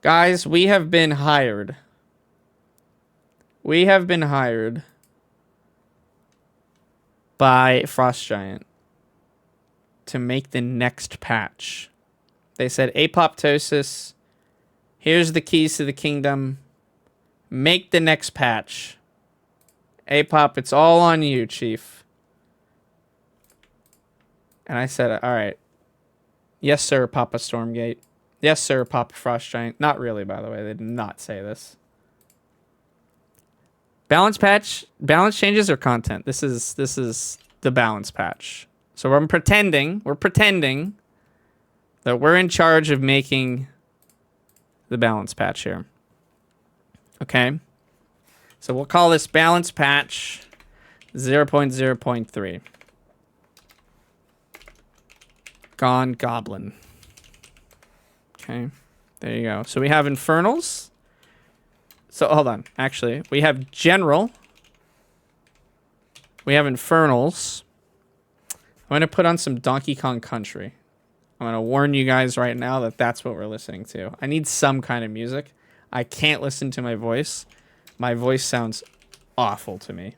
Guys, we have been hired. We have been hired by Frost Giant to make the next patch. They said, Apoptosis, here's the keys to the kingdom. Make the next patch. Apop, it's all on you, Chief. And I said, all right. Yes, sir, Papa Stormgate. Yes, sir, Papa Frost Giant. Not really, by the way. They did not say this. Balance patch, balance changes or content? This is the balance patch. So we're pretending that we're in charge of making the balance patch here. Okay? So we'll call this balance patch 0.0.3. Gone Goblin. Okay. There you go. So we have Infernals. So hold on. Actually, we have General. We have Infernals. I'm going to put on some Donkey Kong Country. I'm going to warn you guys right now that that's what we're listening to. I need some kind of music. I can't listen to my voice. My voice sounds awful to me.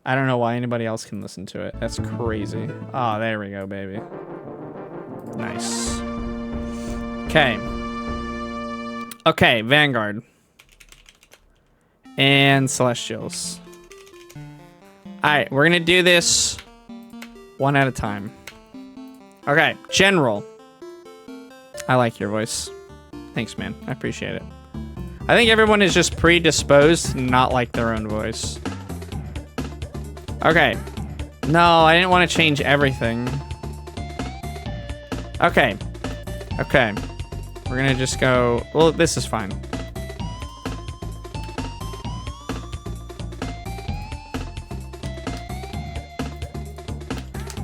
I don't know why anybody else can listen to it. That's crazy. Oh, there we go, baby. Nice. Okay. Okay, Vanguard. And Celestials. Alright, we're gonna do this one at a time. Okay, General. I like your voice. Thanks, man. I appreciate it. I think everyone is just predisposed to not like their own voice. Okay. No, I didn't want to change everything. Okay. Okay. We're gonna just go... Well, this is fine.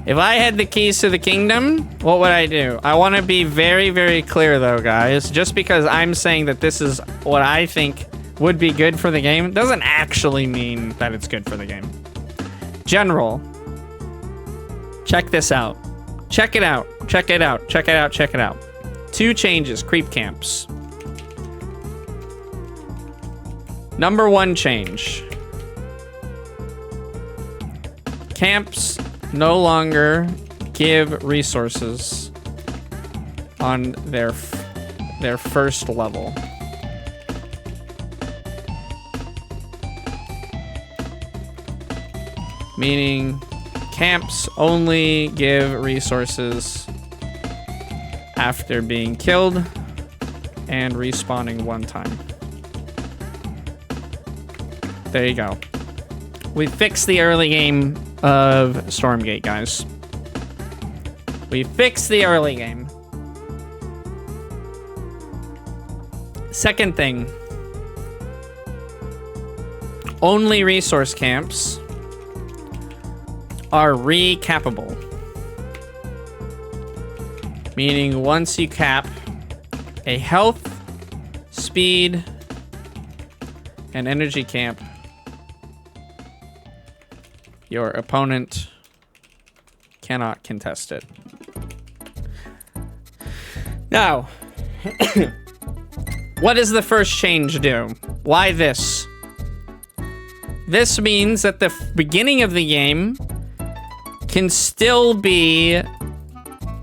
If I had the keys to the kingdom, what would I do? I want to be very, very clear, though, guys. Just because I'm saying that this is what I think would be good for the game doesn't actually mean that it's good for the game. General. Check this out. Check it out. Check it out. Check it out. Check it out. 2 changes. Creep camps. Number 1 change. Camps no longer give resources on their first level. Meaning camps only give resources after being killed and respawning 1 time. There you go. We fixed the early game of Stormgate, guys. We fixed the early game. Second thing. Only resource camps are recappable. Meaning once you cap a health, speed, and energy camp, your opponent cannot contest it. Now, what does the first change do? Why this? This means that the beginning of the game can still be,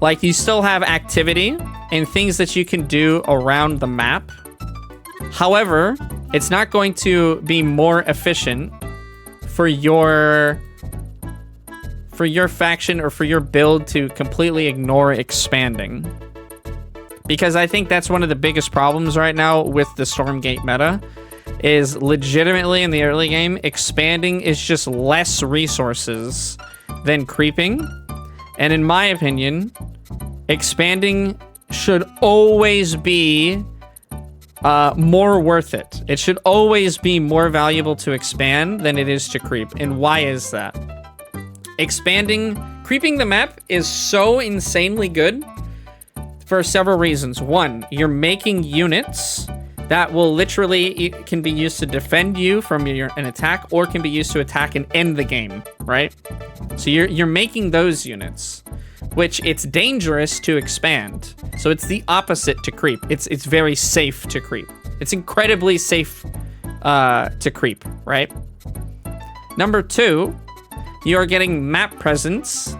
like, you still have activity and things that you can do around the map. However, it's not going to be more efficient for your faction or for your build to completely ignore expanding. Because I think that's one of the biggest problems right now with the Stormgate meta, is legitimately in the early game, expanding is just less resources than creeping. And in my opinion, expanding should always be more worth it. It should always be more valuable to expand than it is to creep. And why is that? Creeping the map is so insanely good for several reasons. 1, you're making units that will literally can be used to defend you from an attack, or can be used to attack and end the game, right? So you're making those units. which it's dangerous to expand. So it's the opposite to creep. It's very safe to creep. It's incredibly safe to creep, right? Number 2, you are getting map presence.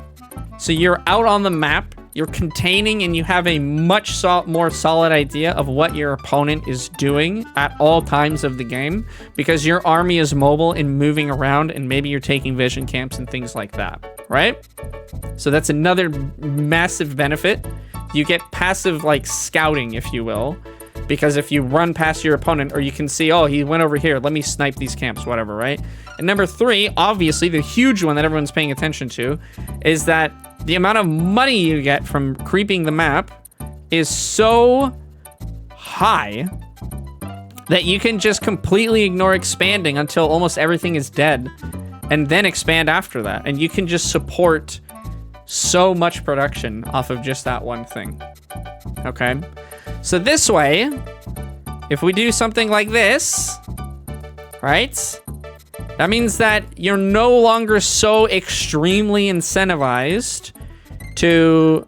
So you're out on the map, you're containing, and you have a much more solid idea of what your opponent is doing at all times of the game, because your army is mobile and moving around, and maybe you're taking vision camps and things like that, right? So that's another massive benefit. You get passive, like, scouting, if you will, because if you run past your opponent, or you can see, oh, he went over here, let me snipe these camps, whatever, right? And number 3, obviously, the huge one that everyone's paying attention to, is that the amount of money you get from creeping the map is so high that you can just completely ignore expanding until almost everything is dead, and then expand after that. And you can just support so much production off of just that one thing. Okay? So this way, if we do something like this, right? That means that you're no longer so extremely incentivized to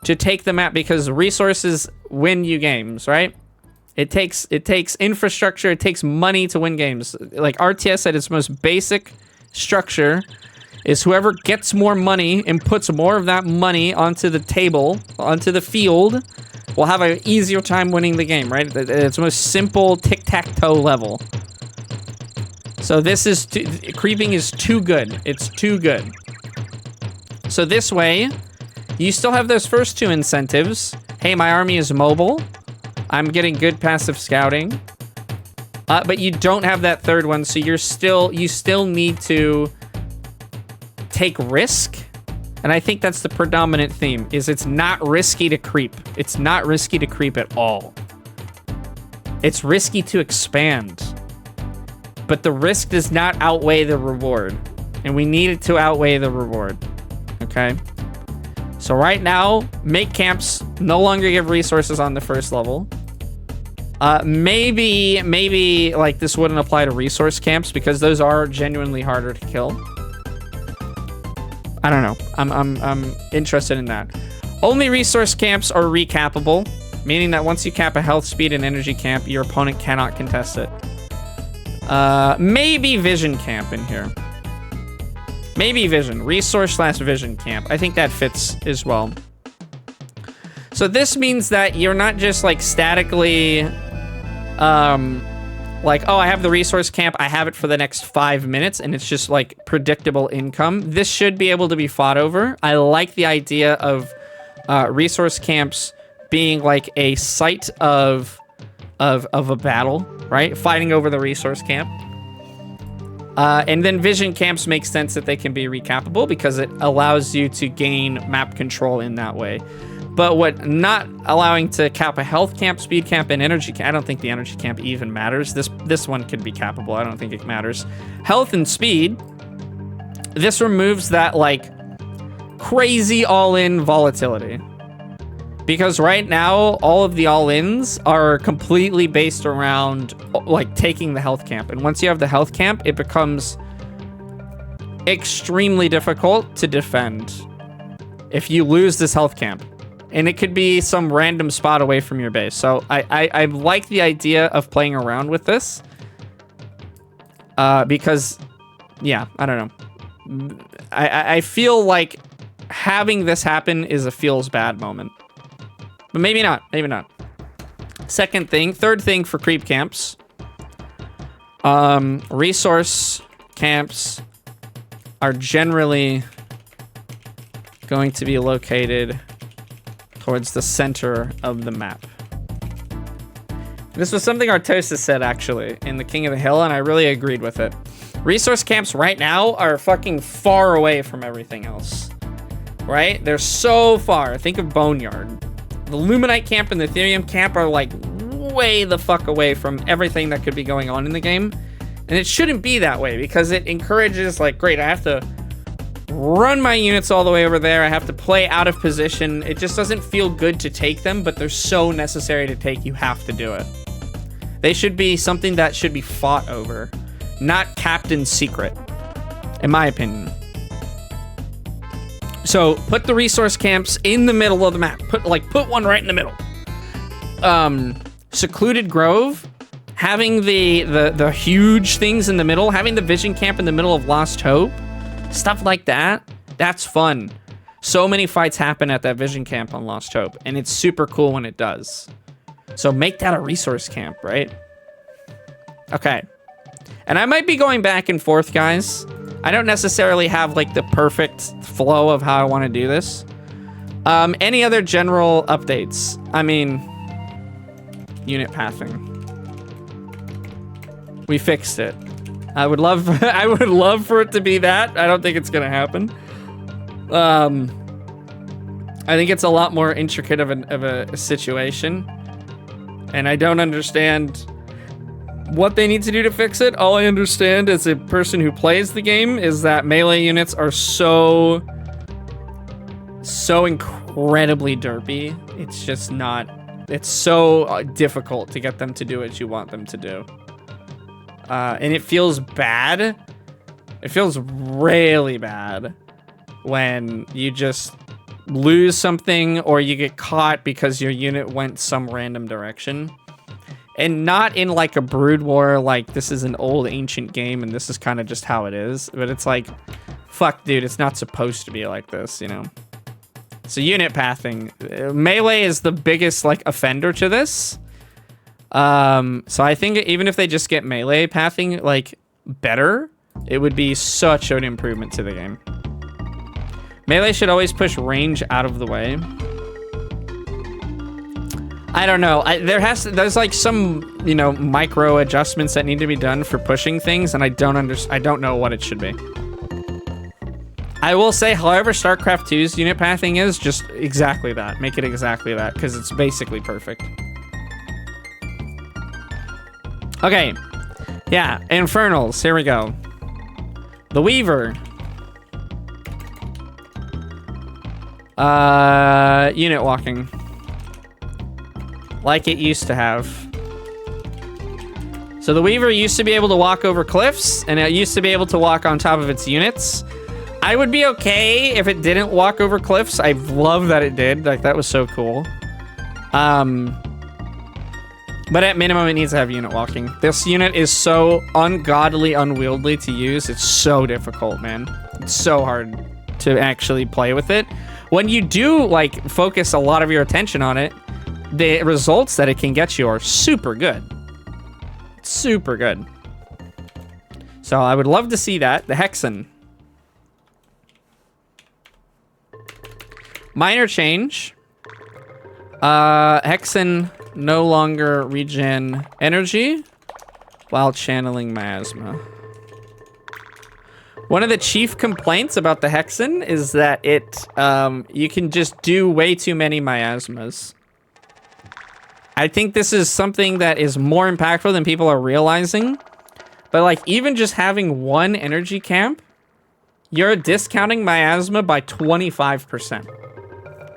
take the map, because resources win you games, right? It takes infrastructure, it takes money to win games. Like RTS at its most basic structure is whoever gets more money and puts more of that money onto the table, onto the field, will have an easier time winning the game, right? It's most simple tic-tac-toe level. So this is creeping is too good. It's too good. So this way, you still have those first 2 incentives. Hey, my army is mobile. I'm getting good passive scouting. But you don't have that third one, so you still need to take risk. And I think that's the predominant theme, is it's not risky to creep. It's not risky to creep at all. It's risky to expand. But the risk does not outweigh the reward. And we need it to outweigh the reward. Okay? So right now, make camps no longer give resources on the first level. Maybe like this wouldn't apply to resource camps, because those are genuinely harder to kill. I don't know. I'm interested in that. Only resource camps are recappable, meaning that once you cap a health, speed, and energy camp, your opponent cannot contest it. Maybe vision camp in here. Maybe vision. Resource/vision camp. I think that fits as well. So this means that you're not just like statically, like, oh, I have the resource camp, I have it for the next 5 minutes, and it's just like predictable income. This should be able to be fought over. I like the idea of resource camps being like a site of a battle, right? Fighting over the resource camp. And then vision camps make sense that they can be recappable, because it allows you to gain map control in that way. But what not allowing to cap a health camp, speed camp, and energy camp, I don't think the energy camp even matters. This one could be cappable. I don't think it matters. Health and speed, this removes that like crazy all-in volatility. Because right now, all of the all-ins are completely based around like taking the health camp. And once you have the health camp, it becomes extremely difficult to defend if you lose this health camp. And it could be some random spot away from your base. So I like the idea of playing around with this. Because, yeah, I don't know. I feel like having this happen is a feels bad moment. But maybe not. Maybe not. Third thing for creep camps. Resource camps are generally going to be located towards the center of the map. This was something Artosis said, actually, in The King of the Hill, and I really agreed with it. Resource camps right now are fucking far away from everything else. Right? They're so far. Think of Boneyard. The Luminite camp and the Ethereum camp are like way the fuck away from everything that could be going on in the game. And it shouldn't be that way, because it encourages, like, great, I have to run my units all the way over there. I have to play out of position. It just doesn't feel good to take them, but they're so necessary to take, you have to do it. They should be something that should be fought over, not Captain's Secret, in my opinion. So put the resource camps in the middle of the map. Put one right in the middle. Secluded Grove, having the huge things in the middle, having the vision camp in the middle of Lost Hope, stuff like that. That's fun. So many fights happen at that vision camp on Lost Hope, and it's super cool when it does. So make that a resource camp, right? Okay. And I might be going back and forth, guys. I don't necessarily have like the perfect flow of how I want to do this. Any other general updates? I mean, unit pathing. We fixed it. I would love for it to be that. I don't think it's gonna happen. I think it's a lot more intricate of a situation, and I don't understand what they need to do to fix it. All I understand as a person who plays the game is that melee units are so incredibly derpy. It's just not. It's so difficult to get them to do what you want them to do. And it feels bad. It feels really bad when you just lose something or you get caught because your unit went some random direction. And not in like a brood war, like this is an old ancient game and this is kind of just how it is. But it's like, fuck, dude, it's not supposed to be like this, you know? So unit pathing. Melee is the biggest like offender to this. So I think even if they just get melee pathing like better, it would be such an improvement to the game. Melee should always push range out of the way. I don't know. There's like some, you know, micro adjustments that need to be done for pushing things, and I don't know what it should be. I will say, however, StarCraft 2's unit pathing is just exactly that. Make it exactly that, because it's basically perfect. Okay. Yeah, Infernals. Here we go. The Weaver. Unit walking. Like it used to have. So the Weaver used to be able to walk over cliffs, and it used to be able to walk on top of its units. I would be okay if it didn't walk over cliffs. I love that it did. Like, that was so cool. But at minimum, it needs to have unit walking. This unit is so ungodly unwieldy to use. It's so difficult, man. It's so hard to actually play with it. When you do, like, focus a lot of your attention on it, the results that it can get you are super good. Super good. So I would love to see that. The Hexen. Minor change. Hexen no longer regen energy while channeling miasma. One of the chief complaints about the Hexen is that it you can just do way too many miasmas. I think this is something that is more impactful than people are realizing. But like even just having one energy camp, you're discounting miasma by 25%.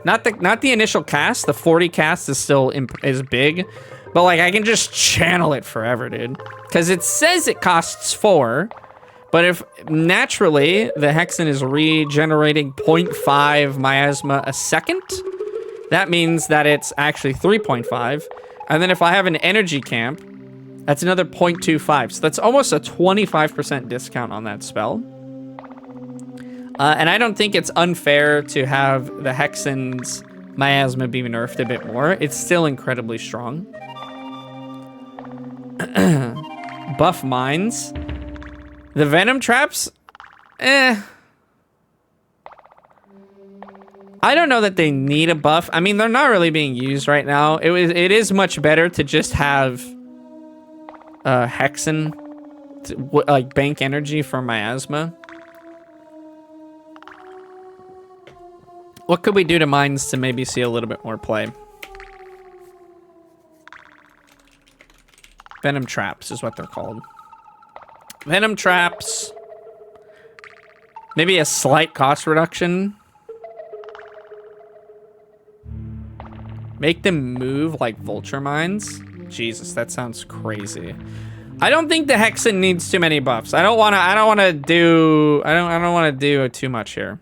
Not the initial cast. The 40 cast is still is big, but like I can just channel it forever, dude. Because it says it costs 4, but if naturally the Hexen is regenerating 0.5 miasma a second, that means that it's actually 3.5. And then if I have an energy camp, that's another 0.25. So that's almost a 25% discount on that spell. And I don't think it's unfair to have the Hexen's miasma be nerfed a bit more. It's still incredibly strong. Buff mines. The venom traps, I don't know that they need a buff. I mean, they're not really being used right now. It is much better to just have Hexen like bank energy for miasma. What could we do to mines to maybe see a little bit more play? Venom traps is what they're called. Venom traps. Maybe a slight cost reduction. Make them move like vulture mines. Jesus, that sounds crazy. I don't think the Hexen needs too many buffs. I don't want to do too much here.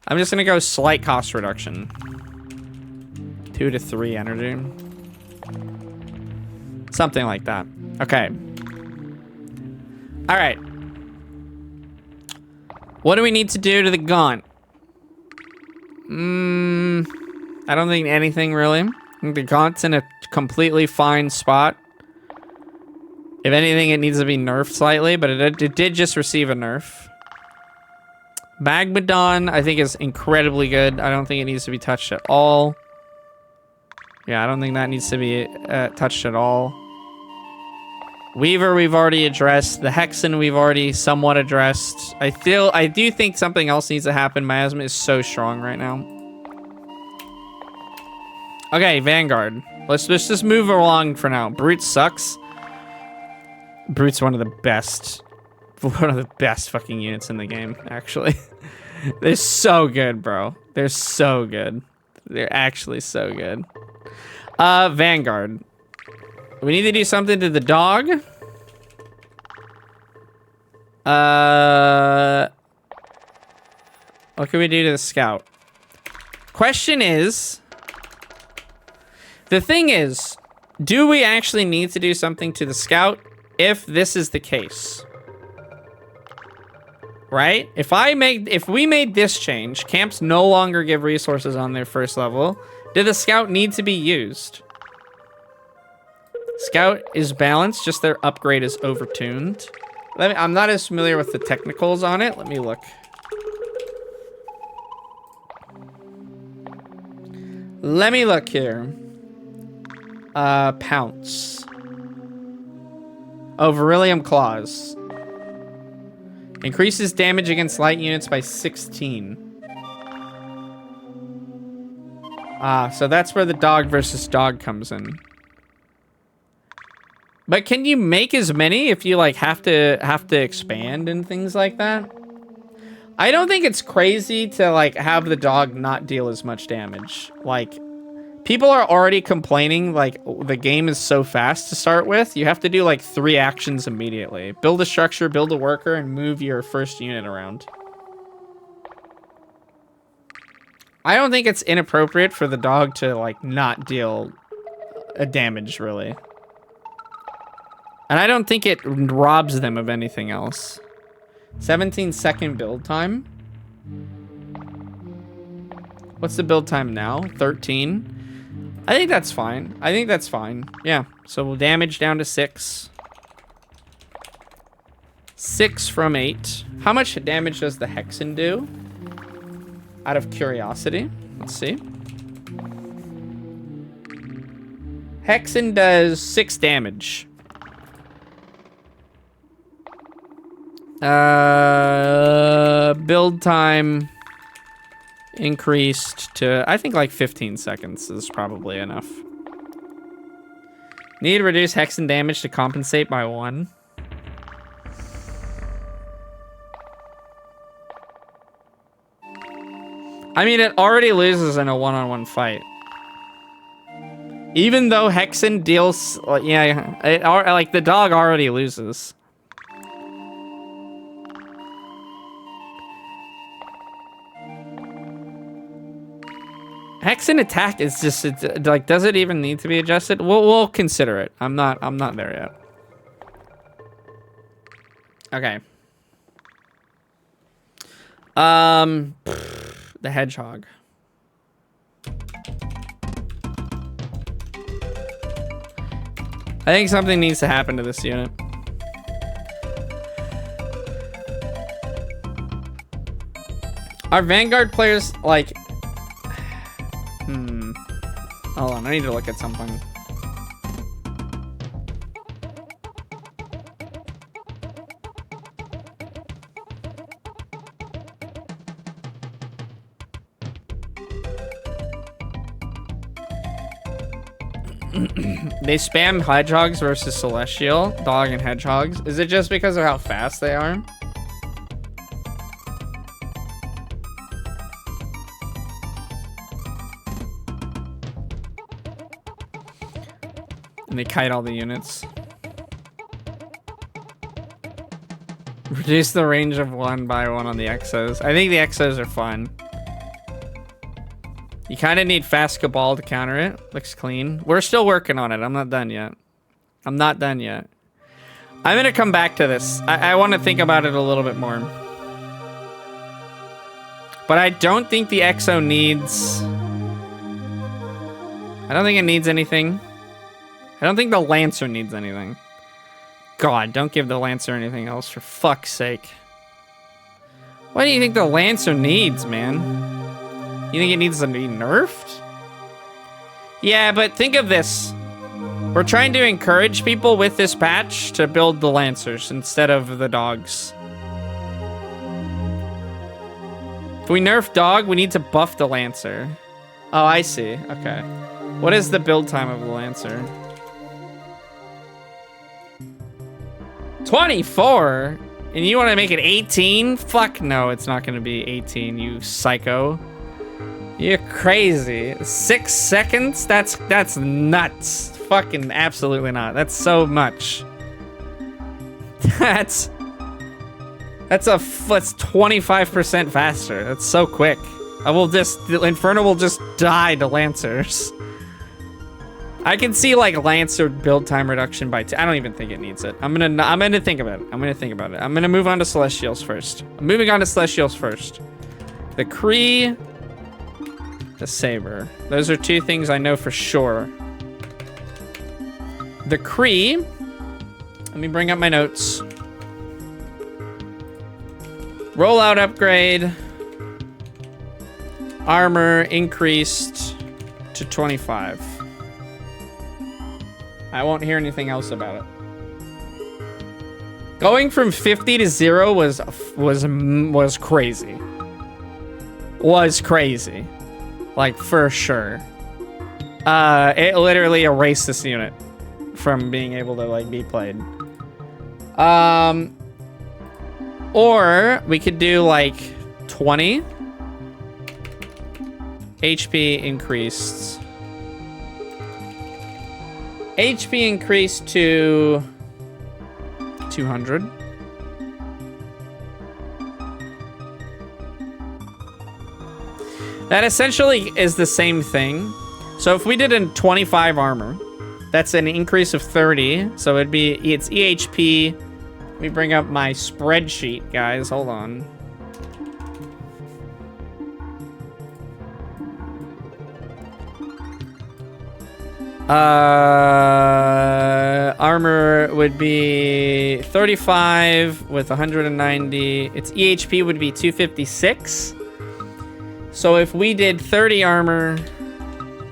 I'm just gonna go slight cost reduction. 2 to 3 energy. Something like that. Okay. All right. What do we need to do to the gaunt? I don't think anything really. I think the gaunt's in a completely fine spot. If anything, it needs to be nerfed slightly, but it did just receive a nerf. Magmadon, I think, is incredibly good. I don't think it needs to be touched at all. Yeah, I don't think that needs to be touched at all. Weaver, we've already addressed. The Hexen, we've already somewhat addressed. I do think something else needs to happen. Miasma is so strong right now. Okay, Vanguard. Let's just move along for now. Brute sucks. Brute's one of the best fucking units in the game, actually. They're so good, bro. They're so good. They're actually so good. Vanguard. We need to do something to the dog. What can we do to the scout? Question is... The thing is, do we actually need to do something to the scout if this is the case? Right? If we made this change, camps no longer give resources on their first level, did the scout need to be used? Scout is balanced, just their upgrade is overtuned. I'm not as familiar with the technicals on it. Let me look. Let me look here. Pounce. Oh, Beryllium Claws. Increases damage against light units by 16. So that's where the dog versus dog comes in. But can you make as many if you like have to expand and things like that? I don't think it's crazy to like have the dog not deal as much damage. Like, people are already complaining like the game is so fast to start with. You have to do like 3 actions immediately. Build a structure, build a worker, and move your first unit around. I don't think it's inappropriate for the dog to like not deal a damage really. And I don't think it robs them of anything else. 17-second build time. What's the build time now? 13. I think that's fine. I think that's fine. Yeah. So we'll damage down to 6. 6 from 8. How much damage does the Hexen do? Out of curiosity. Let's see. Hexen does 6 damage. Build time increased to, I think like 15 seconds is probably enough. Need to reduce Hexen damage to compensate by 1. I mean, it already loses in a one-on-one fight. Even though Hexen deals, yeah, like the dog already loses. Hexen attack is just, it's, like, does it even need to be adjusted? We'll consider it. I'm not there yet. Okay. The hedgehog. I think something needs to happen to this unit. Our Vanguard players, like... Hold on, I need to look at something. They spam hedgehogs versus celestial, dog and hedgehogs. Is it just because of how fast they are? And they kite all the units. Reduce the range of 1 by 1 on the exos. I think the exos are fun. You kind of need fast Cabal to counter it. Looks clean. We're still working on it. I'm not done yet. I'm not done yet. I'm going to come back to this. I want to think about it a little bit more. But I don't think the Exo needs... I don't think it needs anything. I don't think the Lancer needs anything. God, don't give the Lancer anything else, for fuck's sake. What do you think the Lancer needs, man? You think it needs to be nerfed? Yeah, but think of this. We're trying to encourage people with this patch to build the Lancers instead of the dogs. If we nerf dog, we need to buff the Lancer. Oh, I see. Okay. What is the build time of the Lancer? 24? And you want to make it 18? Fuck no, it's not going to be 18, you psycho. You're crazy. 6 seconds? That's nuts. Fucking absolutely not. That's so much. That's 25% faster. That's so quick. The Infernal will just die to Lancers. I can see like Lancer build time reduction by 2. I don't even think it needs it. I'm gonna think about it. I'm gonna move on to Celestials first. I'm moving on to Celestials first. The Kree, the Saber. Those are 2 things I know for sure. The Kree, let me bring up my notes. Rollout upgrade. Armor increased to 25. I won't hear anything else about it. Going from 50 to 0 was crazy. Was crazy. Like, for sure. It literally erased this unit from being able to, like, be played. Or we could do, like, 20. HP increased. HP increased to 200. That essentially is the same thing. So if we did a 25 armor, that's an increase of 30. So it's EHP. Let me bring up my spreadsheet, guys. Hold on. Armor would be 35 with 190. Its EHP would be 256. So if we did 30 armor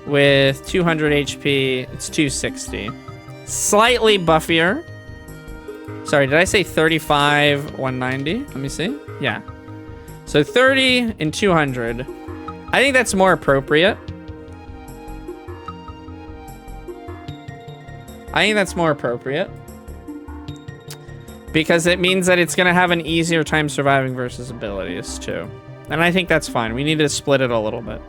with 200 HP, it's 260. Slightly buffier. Sorry, did I say 35, 190? Let me see. Yeah. So 30 and 200. I think that's more appropriate. Because it means that it's going to have an easier time surviving versus abilities, too. And I think that's fine. We need to split it a little bit.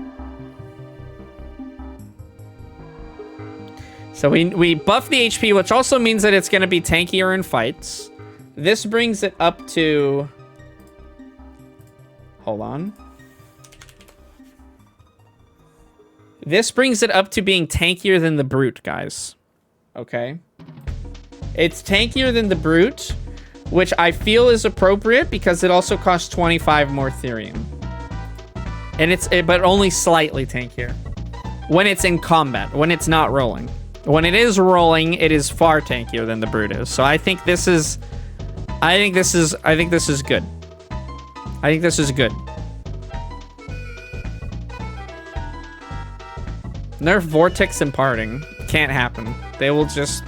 So we buff the HP, which also means that it's going to be tankier in fights. This brings it up to... Hold on. This brings it up to being tankier than the Brute, guys. Okay? It's tankier than the Brute, which I feel is appropriate because it also costs 25 more Therium. And but only slightly tankier. When it's in combat, when it's not rolling. When it is rolling, it is far tankier than the Brute is. So I think this is good. I think this is good. Nerf Vortex imparting. Can't happen. They will just...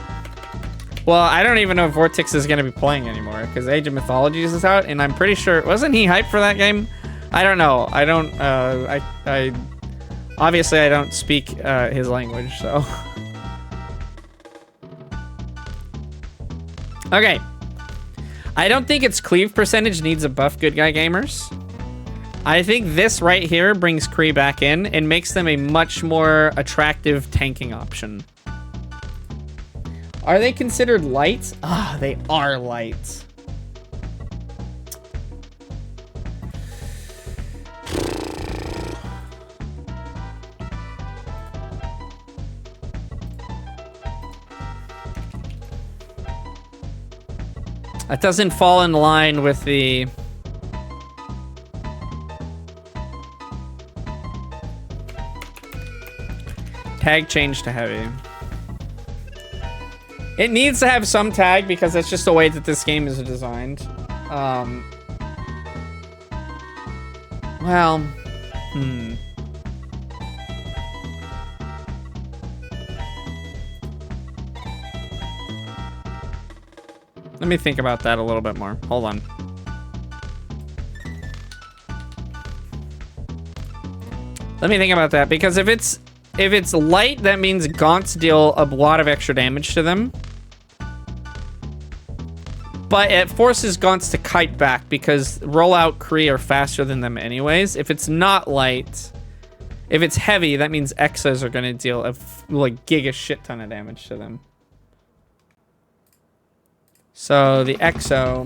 Well, I don't even know if Vortex is going to be playing anymore because Age of Mythologies is out, and I'm pretty sure... Wasn't he hyped for that game? I don't know. I don't... Obviously, I don't speak his language, so... Okay. I don't think its cleave percentage needs a buff, good guy gamers. I think this right here brings Kree back in and makes them a much more attractive tanking option. Are they considered light? Ah, they are light. That doesn't fall in line with the... Tag change to heavy. It needs to have some tag because that's just the way that this game is designed. Well, Let me think about that a little bit more. Hold on. Let me think about that, because if it's light, that means gaunts deal a lot of extra damage to them. But it forces gaunts to kite back because rollout Kree are faster than them anyways. If it's not light, if it's heavy, that means Exos are going to deal a like giga shit ton of damage to them. So the Exo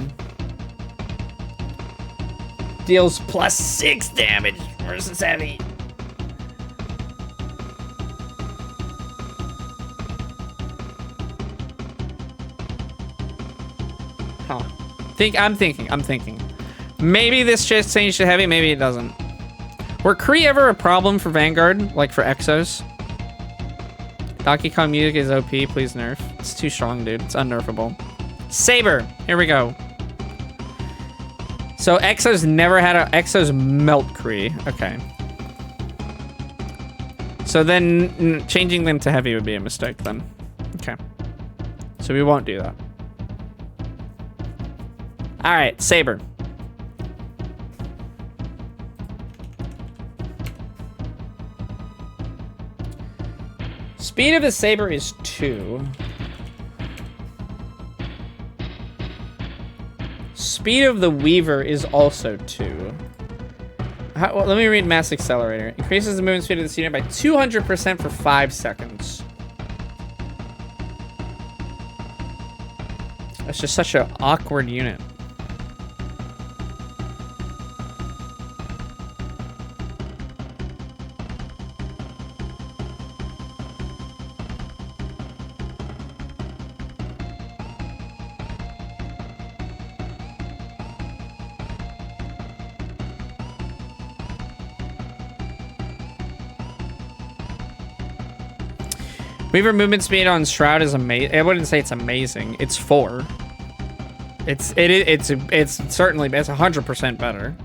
deals +6 damage versus heavy. Huh. I'm thinking. Maybe this just changed to heavy, maybe it doesn't. Were Kree ever a problem for Vanguard, like for Exos? Donkey Kong music is OP, please nerf. It's too strong, dude. It's unnerfable. Saber, here we go. So Exos never had Exos melt Kree. Okay. So then changing them to heavy would be a mistake then. Okay. So we won't do that. All right, Saber. Speed of the Saber is 2. Speed of the Weaver is also 2. Well, let me read Mass Accelerator. Increases the movement speed of this unit by 200% for 5 seconds. That's just such an awkward unit. Weaver movement speed on Shroud is amazing. I wouldn't say it's amazing. It's 4. It's certainly, it's 100% better.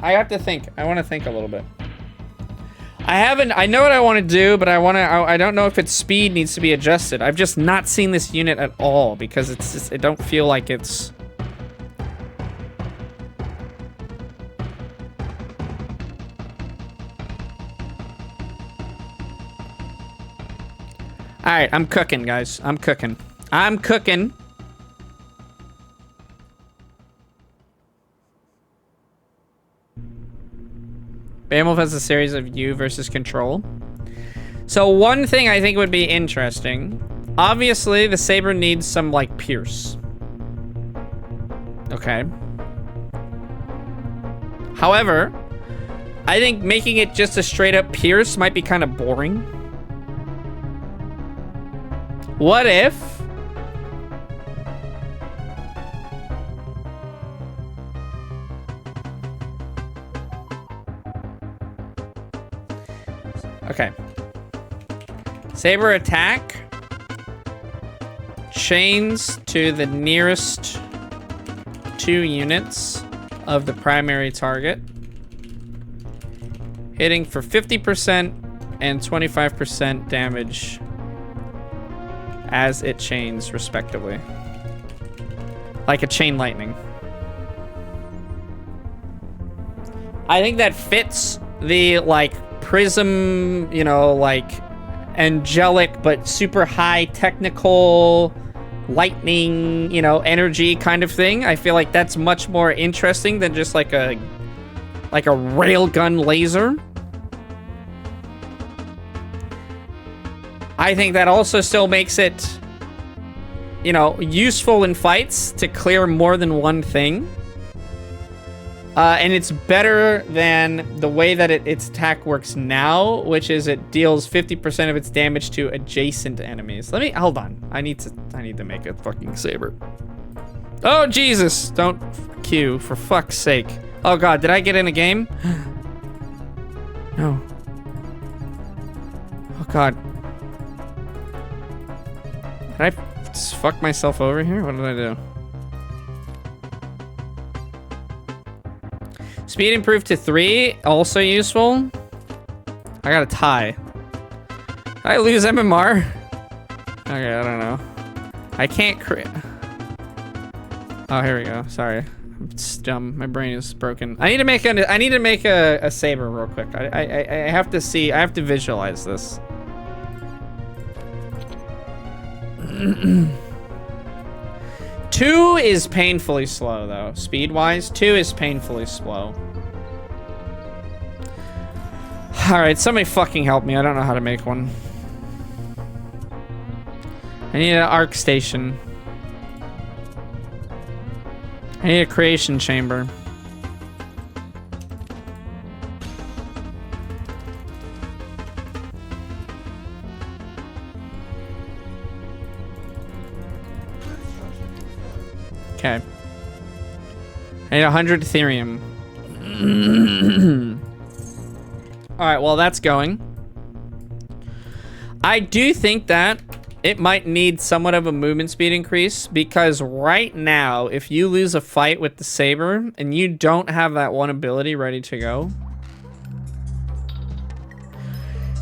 I have to think. I want to think a little bit. I know what I want to do, but I don't know if its speed needs to be adjusted. I've just not seen this unit at all because it's just, it don't feel like it's... All right, I'm cooking, guys. I'm cooking. Beowulf has a series of you versus control. So one thing I think would be interesting. Obviously, the Saber needs some, like, pierce. Okay. However, I think making it just a straight-up pierce might be kind of boring. What if... Okay. Saber attack. Chains to the nearest 2 units of the primary target. Hitting for 50% and 25% damage as it chains, respectively. Like a chain lightning. I think that fits the, like, prism, you know, like angelic but super high technical lightning, you know, energy kind of thing. I feel like that's much more interesting than just like a railgun laser. I think that also still makes it, you know, useful in fights to clear more than one thing. And it's better than the way that its attack works now, which is it deals 50% of its damage to adjacent enemies. Hold on. I need to make a fucking saber. Oh, Jesus. Don't Q, for fuck's sake. Oh, God. Did I get in a game? No. Oh, God. Did I just fuck myself over here? What did I do? Speed improved to 3. Also useful. I got a tie. Did I lose MMR? Okay, I don't know. I can't create... Oh, here we go. Sorry. I'm dumb. My brain is broken. I need to make a saber real quick. I have to see. I have to visualize this. 2 is painfully slow though. Speed-wise, 2 is painfully slow. All right, somebody fucking help me. I don't know how to make one. I need an arc station. I need a creation chamber. Okay. I need 100 Ethereum. Alright, well that's going. I do think that it might need somewhat of a movement speed increase, because right now, if you lose a fight with the saber and you don't have that one ability ready to go.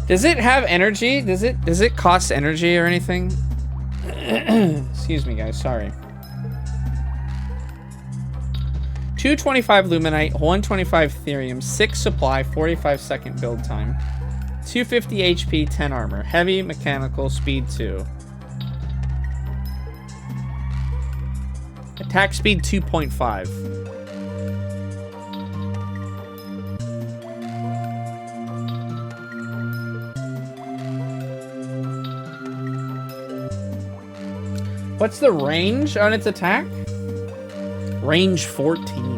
Does it have energy? Does it cost energy or anything? Excuse me, guys, sorry. 225 Luminite, 125 Ethereum, 6 supply, 45-second build time. 250 HP, 10 armor. Heavy, mechanical, speed 2. Attack speed 2.5. What's the range on its attack? Range 14.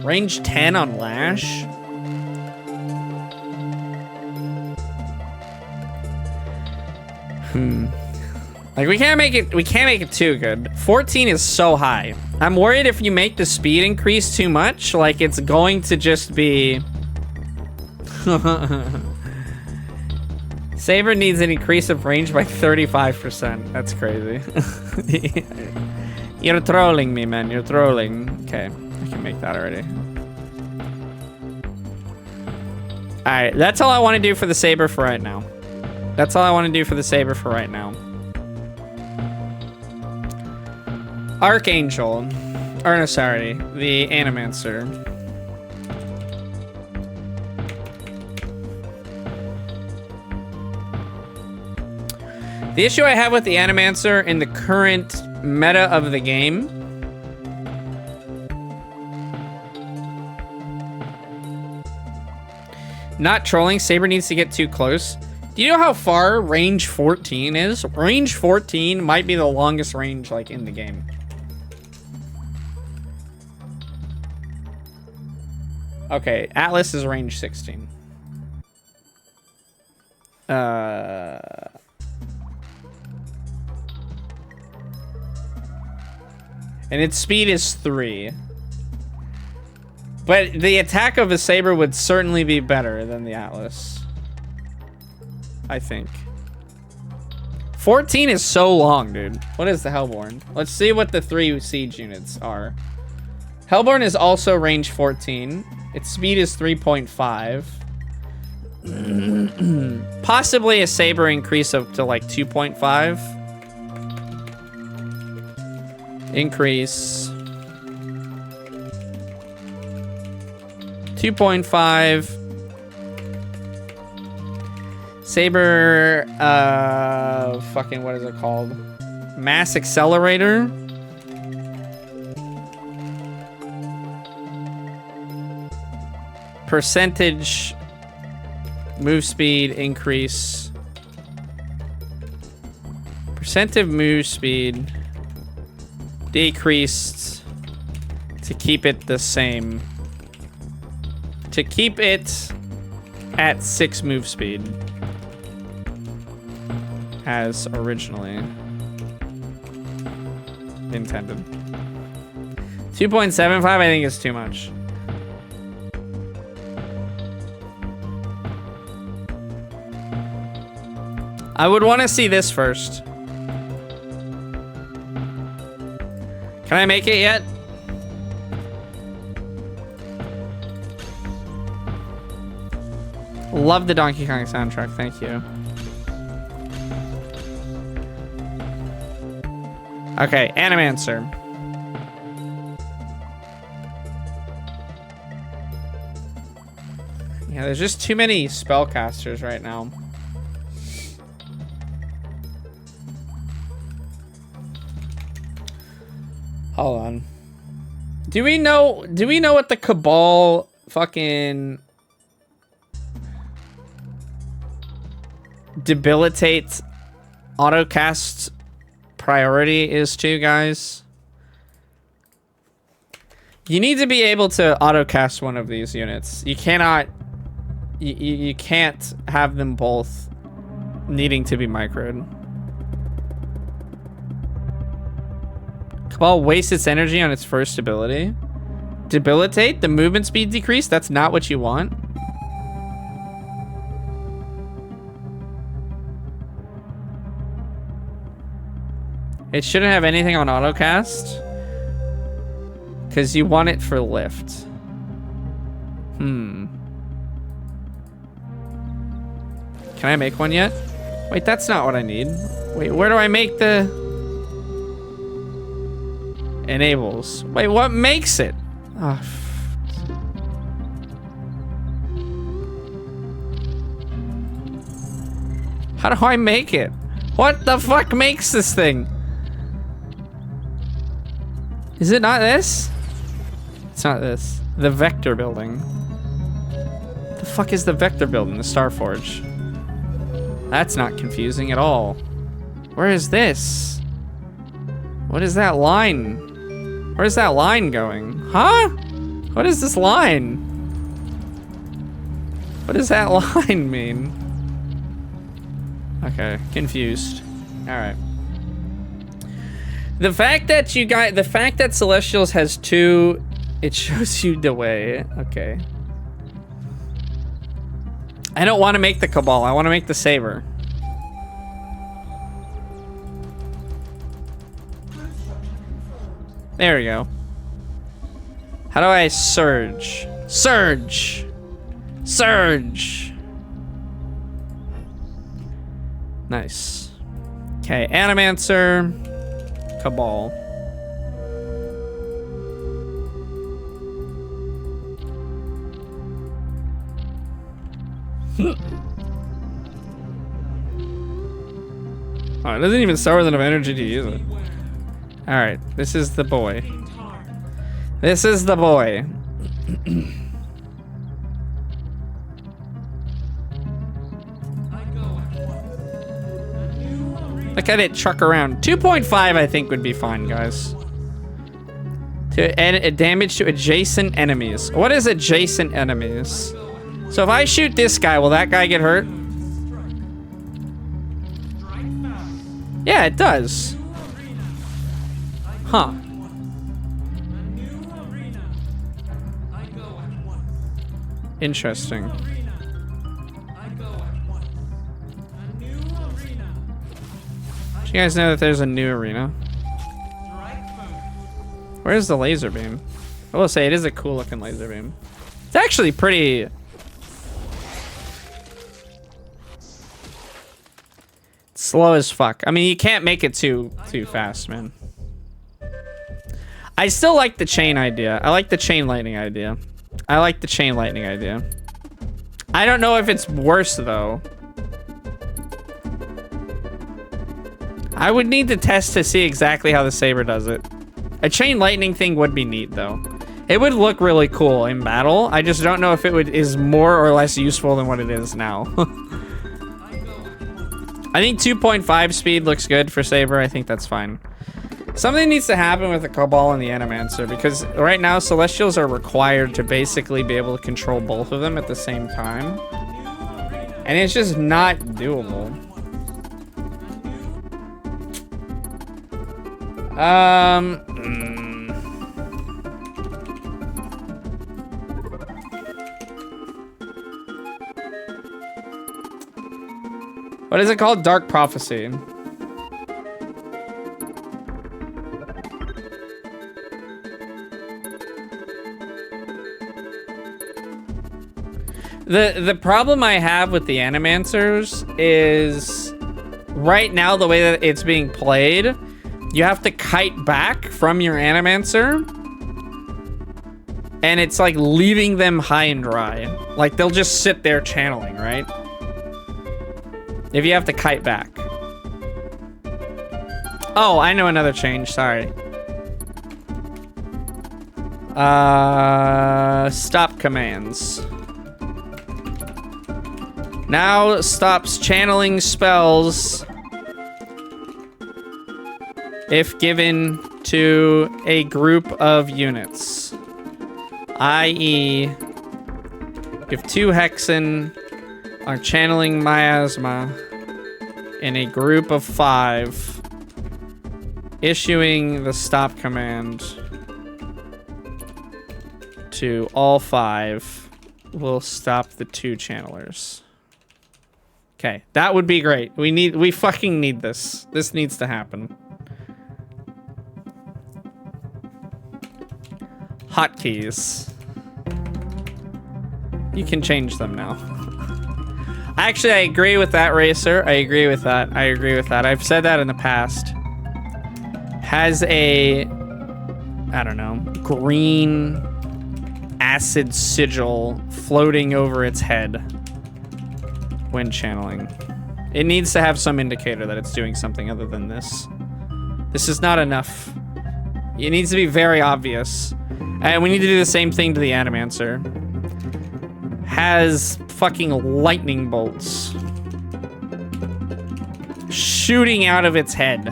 Range 10 on Lash. Like we can't make it too good. 14 is so high. I'm worried if you make the speed increase too much, like it's going to just be Saber needs an increase of range by 35%. That's crazy. You're trolling me, man. You're trolling. Okay, I can make that already. Alright, that's all I want to do for the Saber for right now. That's all I want to do for the Saber for right now. Archangel. Or no, sorry. The Animancer. The issue I have with the Animancer in the current meta of the game not trolling, Saber needs to get too close. Do you know how far range 14 is? Range 14 might be the longest range like in the game. Okay, Atlas is range 16. And its speed is 3. But the attack of a Saber would certainly be better than the Atlas. I think. 14 is so long, dude. What is the Hellborn? Let's see what the 3 siege units are. Hellborn is also range 14. Its speed is 3.5. Possibly a Saber increase up to like 2.5. Increase 2.5. Saber, fucking, what is it called? Mass Accelerator. Percentage move speed increase. Percent of move speed decreased to keep it the same. To keep it at 6 move speed as originally intended. 2.75 I think is too much. I would want to see this first. Can I make it yet? Love the Donkey Kong soundtrack, thank you. Okay, Animancer. Yeah, there's just too many spellcasters right now. Hold on. Do we know what the Cabal fucking debilitate autocast priority is to, guys? You need to be able to autocast one of these units. You cannot you can't have them both needing to be microed. Cabal wastes its energy on its first ability. Debilitate? The movement speed decrease? That's not what you want. It shouldn't have anything on autocast. Because you want it for lift. Can I make one yet? Wait, that's not what I need. Wait, where do I make the... Enables. Wait, what makes it? Oh, how do I make it? What the fuck makes this thing? Is it not this? It's not this. The vector building. The fuck is the vector building? The Starforge. That's not confusing at all. Where is this? What is that line? Where's that line going? Huh? What is this line? What does that line mean? Okay, confused. All right. The fact that Celestials has 2, it shows you the way. Okay. I don't want to make the Cabal. I want to make the Saber. There we go. How do I surge? Surge! Surge! Nice. Okay, Animancer. Cabal. Oh, it doesn't even start with enough energy to use it. Alright, this is the boy. This is the boy. Look at it truck around. 2.5 I think would be fine, guys. To add damage to adjacent enemies. What is adjacent enemies? So if I shoot this guy, will that guy get hurt? Yeah, it does. Huh. Interesting. Do you guys know that there's a new arena? Where's the laser beam? I will say it is a cool looking laser beam. It's actually pretty... slow as fuck. I mean, you can't make it too fast, man. I still like the chain idea. I like the chain lightning idea. I like the chain lightning idea. I don't know if it's worse, though. I would need to test to see exactly how the Saber does it. A chain lightning thing would be neat, though. It would look really cool in battle. I just don't know if it is more or less useful than what it is now. I think 2.5 speed looks good for Saber. I think that's fine. Something needs to happen with the Cabal and the Animancer, because right now Celestials are required to basically be able to control both of them at the same time. And it's just not doable. What is it called? Dark Prophecy. The problem I have with the Animancers is right now the way that it's being played, you have to kite back from your Animancer and it's like leaving them high and dry. Like they'll just sit there channeling, right? If you have to kite back. Oh, I know another change, sorry. Stop commands. Now stops channeling spells if given to a group of units. I.e., if 2 Hexen are channeling Miasma in a group of 5, issuing the stop command to all 5 will stop the 2 channelers. Okay, that would be great. We fucking need this. This needs to happen. Hotkeys. You can change them now. Actually, I agree with that, Racer. I agree with that. I agree with that. I've said that in the past. Has a, I don't know, green acid sigil floating over its head when channeling. It needs to have some indicator that it's doing something other than this. This is not enough. It needs to be very obvious. And we need to do the same thing to the Animancer. Has fucking lightning bolts shooting out of its head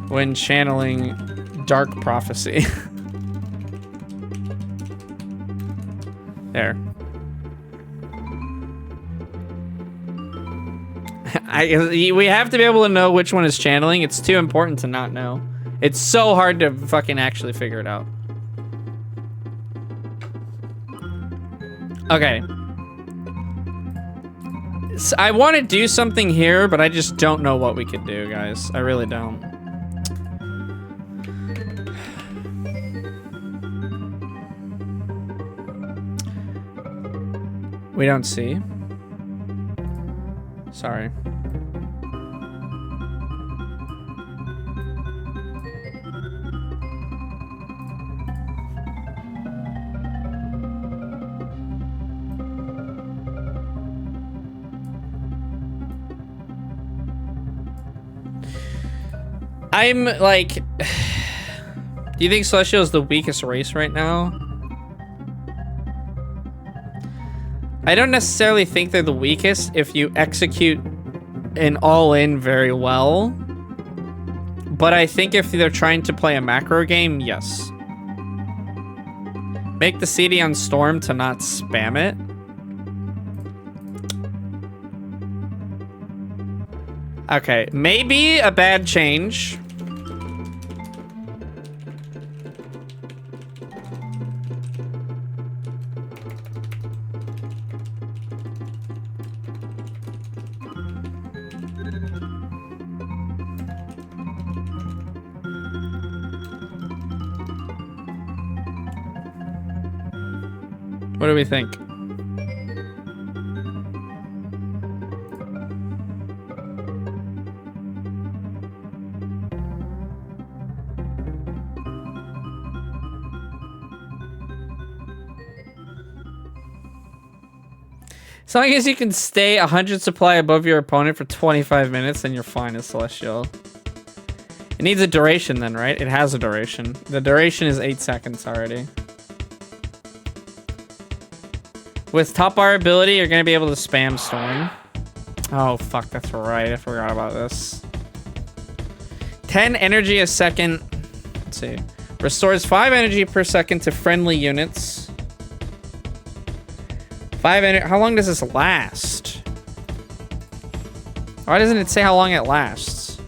when channeling Dark Prophecy. There. We have to be able to know which one is channeling. It's too important to not know. It's so hard to fucking actually figure it out. Okay. So I want to do something here, but I just don't know what we could do, guys. I really don't. We don't see. Sorry. I'm like, do you think Celestial is the weakest race right now? I don't necessarily think they're the weakest if you execute an all-in very well. But I think if they're trying to play a macro game, yes. Make the CD on Storm to not spam it. Okay, maybe a bad change. What do we think? As long as you can stay 100 supply above your opponent for 25 minutes, then you're fine as Celestial. It needs a duration then, right? It has a duration. The duration is 8 seconds already. With top bar ability, you're going to be able to spam Storm. Oh, fuck, that's right. I forgot about this. 10 energy a second. Let's see. Restores 5 energy per second to friendly units. 5 energy. How long does this last? Why doesn't it say how long it lasts?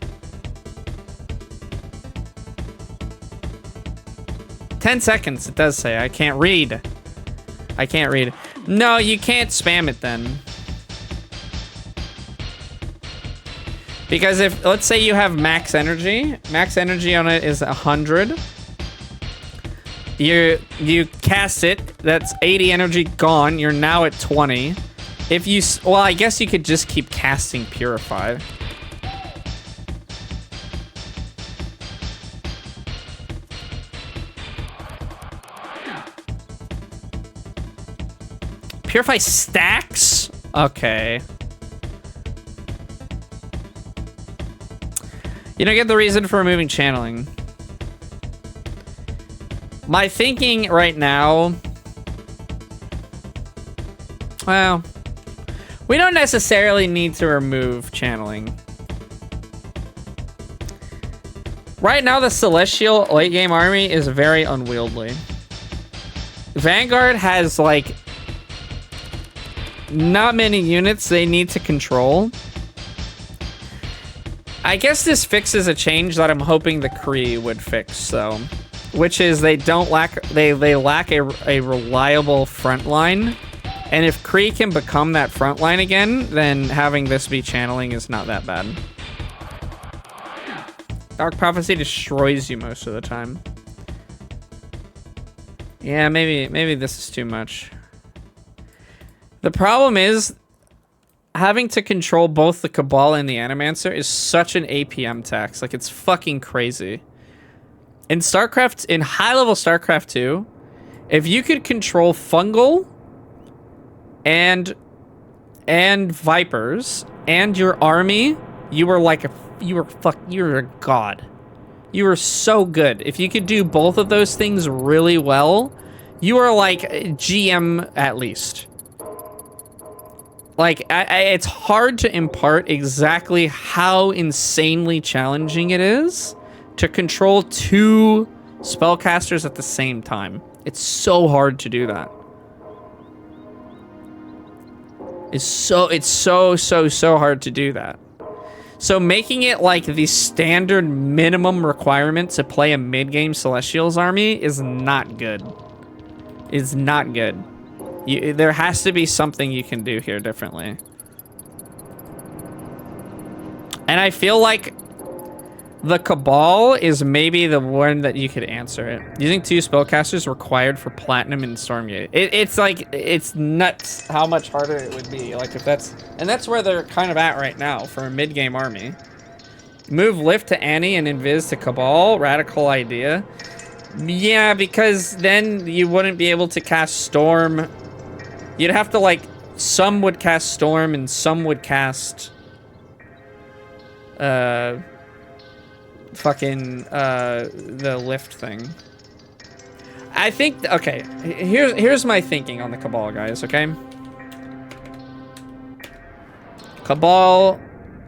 10 seconds, it does say. I can't read. I can't read. No, you can't spam it then. Because if, let's say you have max energy on it is 100. You cast it, that's 80 energy gone, you're now at 20. If you, well, I guess you could just keep casting Purify. Purify stacks? Okay. You don't get the reason for removing channeling. My thinking right now... Well... We don't necessarily need to remove channeling. Right now, the Celestial late game army is very unwieldy. Vanguard has, like, not many units they need to control. I guess this fixes a change that I'm hoping the Kree would fix, though. Which is they lack a reliable front line. And if Kree can become that front line again, then having this be channeling is not that bad. Dark Prophecy destroys you most of the time. Yeah, maybe this is too much. The problem is, having to control both the Cabal and the Animancer is such an APM tax. Like, it's fucking crazy. In StarCraft, in high-level StarCraft 2, if you could control Fungal and Vipers and your army, you were like you were a god. You were so good. If you could do both of those things really well, you were like GM at least. Like, it's hard to impart exactly how insanely challenging it is to control 2 spellcasters at the same time. It's so hard to do that. It's so hard to do that. So making it like the standard minimum requirement to play a mid-game Celestials army is not good. It's not good. There has to be something you can do here differently. And I feel like the Cabal is maybe the one that you could answer it. Using 2 spellcasters required for Platinum in Stormgate. It's like, it's nuts how much harder it would be. Like, if that's... And that's where they're kind of at right now for a mid-game army. Move Lift to Annie and Invis to Cabal. Radical idea. Yeah, because then you wouldn't be able to cast Storm. You'd have to, like... Some would cast Storm and some would cast... fucking the lift thing. I think, okay, here's my thinking on the Cabal, guys, okay? Cabal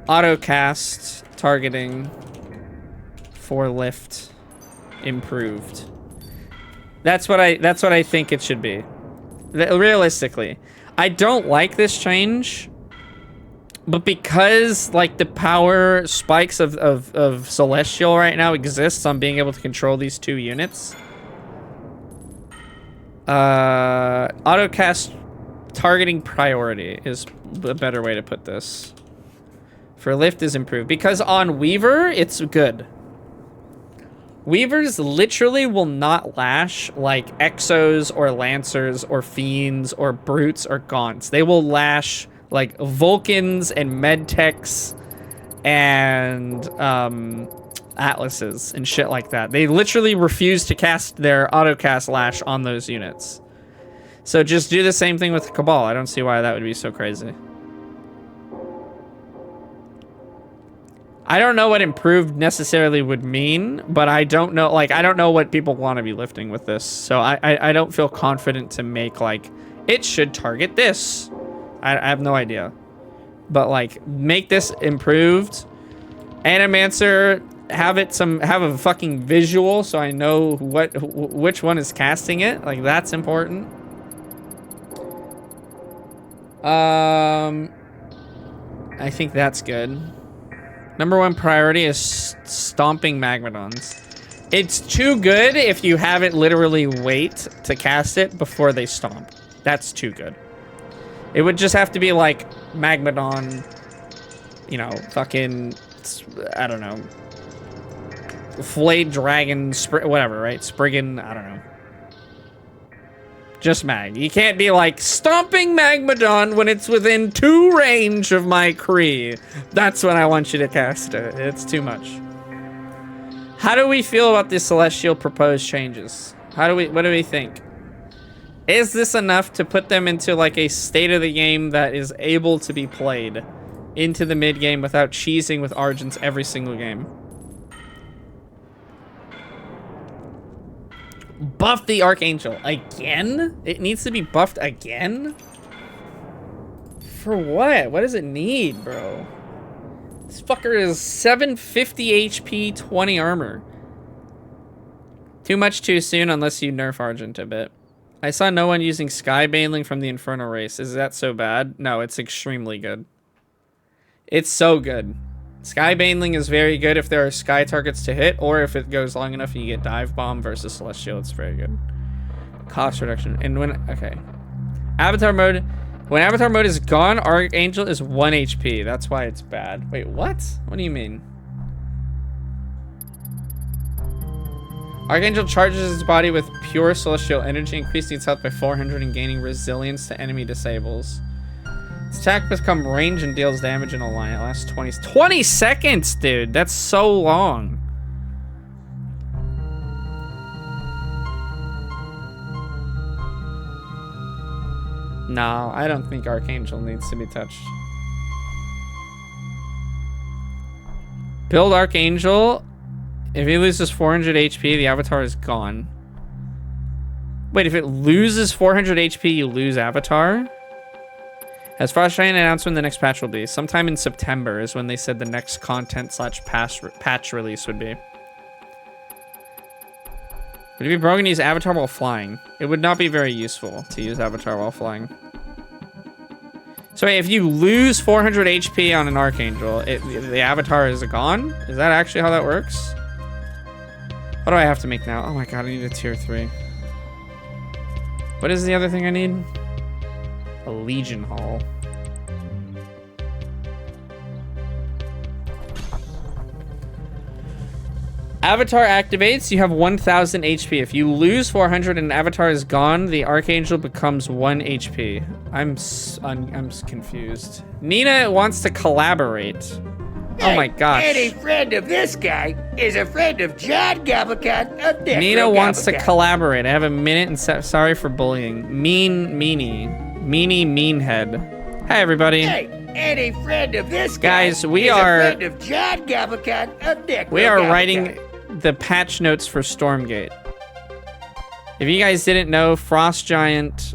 autocast targeting for lift improved. That's what I think it should be. Realistically, I don't like this change. But because, like, the power spikes of Celestial right now exists on being able to control these 2 units, autocast targeting priority is a better way to put this. For lift is improved. Because on Weaver, it's good. Weavers literally will not lash like Exos or Lancers or Fiends or Brutes or Gaunts. They will lash... like Vulcans and Medtechs and Atlases and shit like that. They literally refuse to cast their autocast lash on those units. So just do the same thing with the Cabal. I don't see why that would be so crazy. I don't know what improved necessarily would mean, but I don't know, like, I don't know what people want to be lifting with this. So I don't feel confident to make, like, it should target this. I have no idea. But like, make this improved. Animancer, have a fucking visual so I know which one is casting it. Like, that's important. I think that's good. Number 1 priority is stomping Magmadons. It's too good if you have it literally wait to cast it before they stomp. That's too good. It would just have to be like Magmadon, you know, fucking, I don't know, Flayed Dragon, whatever, right? Spriggan, I don't know. Just Mag. You can't be like, stomping Magmadon when it's within 2 range of my Kree. That's when I want you to cast it. It's too much. How do we feel about the Celestial proposed changes? What do we think? Is this enough to put them into like a state of the game that is able to be played into the mid game without cheesing with Argents every single game? Buff the Archangel again? It needs to be buffed again? For what? What does it need, bro? This fucker is 750 HP, 20 armor. Too much too soon unless you nerf Argent a bit. I saw no one using Sky Baneling from the Infernal race. Is that so bad? No, it's extremely good. It's so good. Sky Baneling is very good if there are Sky targets to hit, or if it goes long enough and you get Dive Bomb versus Celestial, it's very good. Cost reduction. And okay. Avatar mode. When Avatar mode is gone, Archangel is 1 HP. That's why it's bad. Wait, what? What do you mean? Archangel charges his body with pure celestial energy, increasing its health by 400 and gaining resilience to enemy disables. Its attack becomes range and deals damage in a line. It lasts 20 seconds, dude. That's so long. No, I don't think Archangel needs to be touched. Build Archangel. If he loses 400 HP, the Avatar is gone. Wait, if it loses 400 HP, you lose Avatar? As far as trying to announce when the next patch will be. Sometime in September is when they said the next content / patch release would be. Would it be broken to use Avatar while flying? It would not be very useful to use Avatar while flying. So wait, if you lose 400 HP on an Archangel, the Avatar is gone? Is that actually how that works? What do I have to make now? Oh my god, I need a tier 3. What is the other thing I need? A Legion Hall. Avatar activates, you have 1000 HP. If you lose 400 and Avatar is gone, the Archangel becomes 1 HP. I'm confused. Nina wants to collaborate. Hey, oh my gosh. Any friend of this guy is a friend of John Goblicon of Necro Nina wants to Goblicon. collaborate. I have a minute and sorry for bullying. Meathead. Hi everybody. Hey, any friend of this guys, guy we is are a friend of John Goblicon of Necro we are Goblicon. writing the patch notes for Stormgate. If you guys didn't know, Frost Giant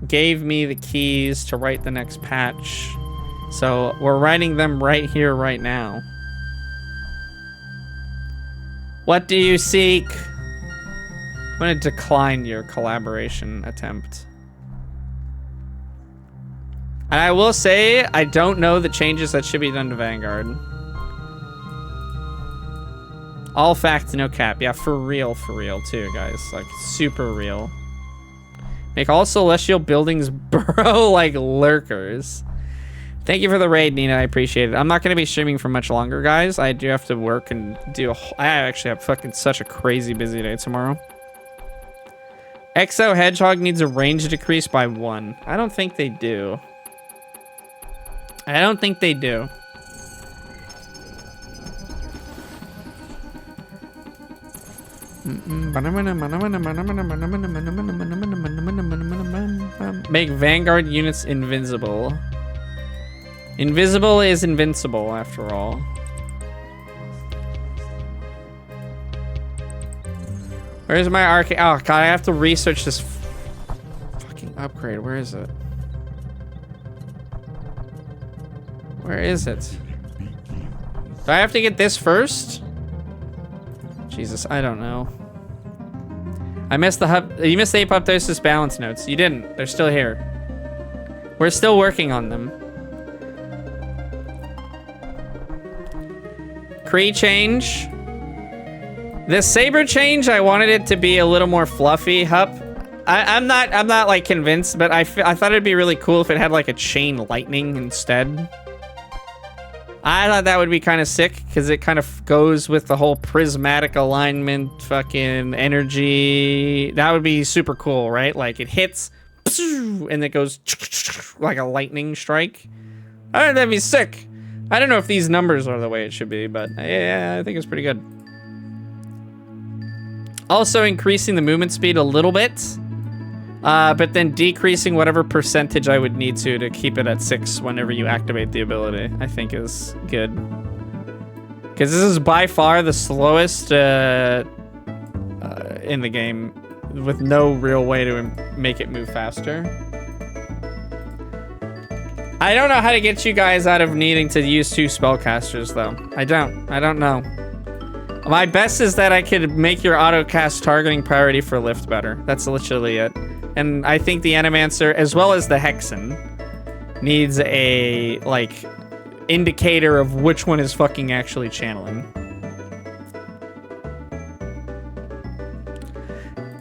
gave me the keys to write the next patch. So we're writing them right here, right now. What do you seek? I'm gonna decline your collaboration attempt. And I will say, I don't know the changes that should be done to Vanguard. All facts, no cap. Yeah, for real too, guys. Like, super real. Make all celestial buildings burrow like lurkers. Thank you for the raid, Nina. I appreciate it. I'm not going to be streaming for much longer, guys. I do have to work and do I actually have fucking such a crazy busy day tomorrow. Exo Hedgehog needs a range decrease by 1. I don't think they do. I don't think they do. Make Vanguard units invincible. Invisible is invincible, after all. Where's my arcade? Oh god, I have to research this fucking upgrade. Where is it? Where is it? Do I have to get this first? Jesus, I don't know. I missed the hub. You missed the apoptosis balance notes. You didn't. They're still here. We're still working on them. Kree change. The saber change, I wanted it to be a little more fluffy, Hup. I'm not like convinced, but I thought it'd be really cool if it had like a chain lightning instead. I thought that would be kind of sick because it kind of goes with the whole prismatic alignment, fucking energy. That would be super cool, right? Like it hits and it goes like a lightning strike. I think that'd be sick. I don't know if these numbers are the way it should be, but yeah, I think it's pretty good. Also increasing the movement speed a little bit, but then decreasing whatever percentage I would need to keep it at 6 whenever you activate the ability, I think is good. Because this is by far the slowest in the game with no real way to make it move faster. I don't know how to get you guys out of needing to use 2 spellcasters though. I don't know. My best is that I could make your auto-cast targeting priority for lift better. That's literally it. And I think the Animancer, as well as the Hexen, needs a, like, indicator of which one is fucking actually channeling.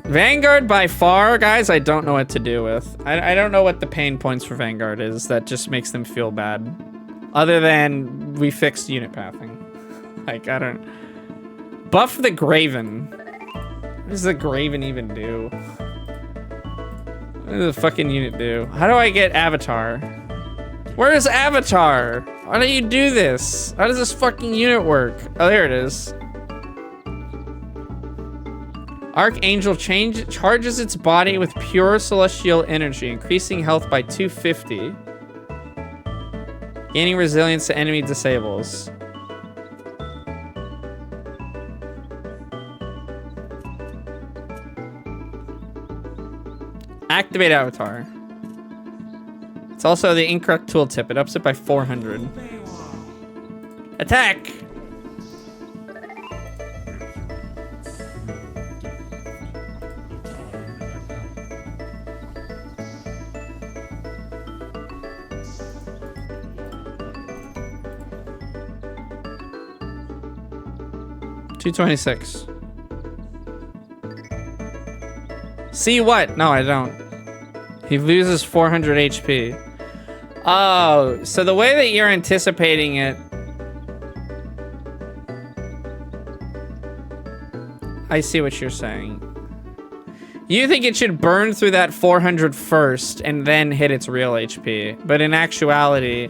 Vanguard, by far, guys, I don't know what to do with. I don't know what the pain points for Vanguard is that just makes them feel bad. Other than we fixed unit pathing. Like, I don't... Buff the Graven. What does the Graven even do? What does the fucking unit do? How do I get Avatar? Where is Avatar? How do you do this? How does this fucking unit work? Oh, there it is. Archangel charges its body with pure celestial energy, increasing health by 250. Gaining resilience to enemy disables. Activate Avatar. It's also the incorrect tooltip. It ups it by 400. Attack! $226. See what? No, I don't. He loses 400 HP. Oh, so the way that you're anticipating it... I see what you're saying. You think it should burn through that 400 first and then hit its real HP. But in actuality,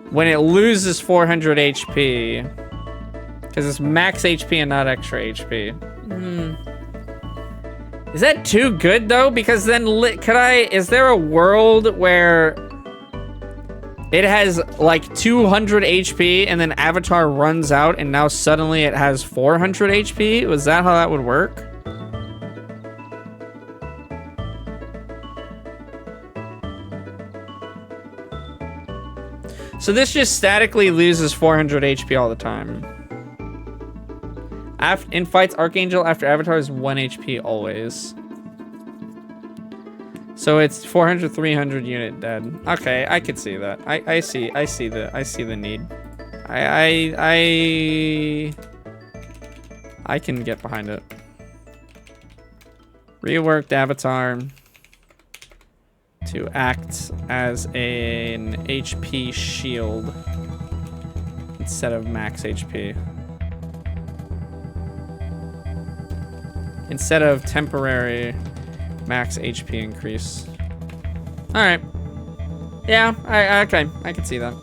when it loses 400 HP... Because it's max HP and not extra HP. Is that too good though? Because then is there a world where it has like 200 HP and then Avatar runs out and now suddenly it has 400 HP? Was that how that would work? So this just statically loses 400 HP all the time. In fights, Archangel after Avatar is 1 HP always. So it's 400, 300 unit dead. Okay, I could see that. I see the need. I can get behind it. Reworked Avatar to act as an HP shield instead of max HP. Instead of temporary max HP increase. All right. Yeah, okay, I can see that.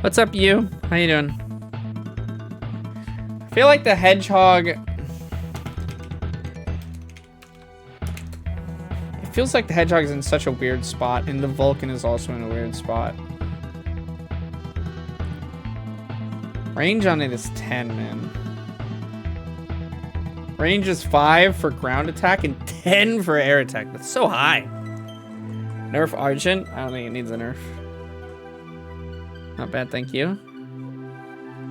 What's up, you? How you doing? I feel like the hedgehog... Feels like the hedgehog is in such a weird spot, and the Vulcan is also in a weird spot. Range on it is 10, man. Range is 5 for ground attack and 10 for air attack. That's so high. Nerf Argent? I don't think it needs a nerf. Not bad, thank you.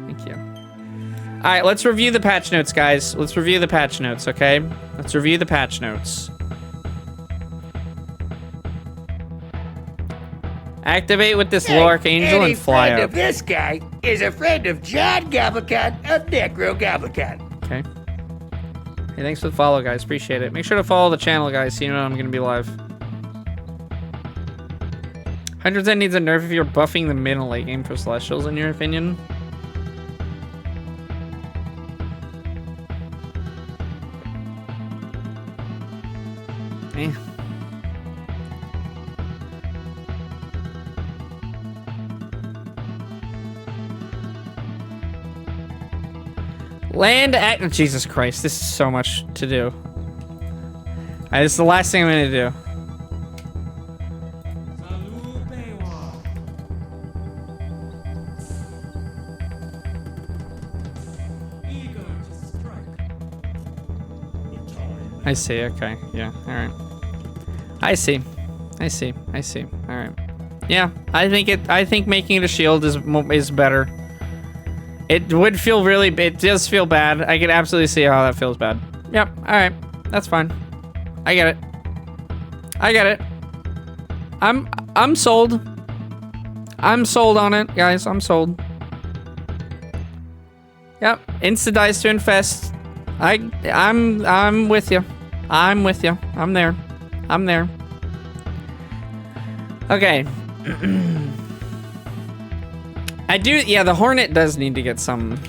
Thank you. All right, let's review the patch notes, guys. Let's review the patch notes, okay? Let's review the patch notes. Activate with this low Archangel and fly friend up. of this guy is a friend of John Goblin of Necro Goblin. Okay. Hey, thanks for the follow, guys. Appreciate it. Make sure to follow the channel, guys, so you know I'm going to be live. 110 needs a nerf if you're buffing the mid and late game for Celestials, in your opinion. Eh. Land at Jesus Christ, this is so much to do. Alright, this is the last thing I'm gonna do. I see, okay, yeah, alright. I see. Alright. Yeah, I think making it a shield is better. It would feel really, it does feel bad. I can absolutely see how that feels bad. Yep, alright. That's fine. I get it. I'm sold. I'm sold on it, guys. I'm sold. Yep, insta dice to infest. I'm with you. I'm with you. I'm there. Okay. Yeah, the Hornet does need to get some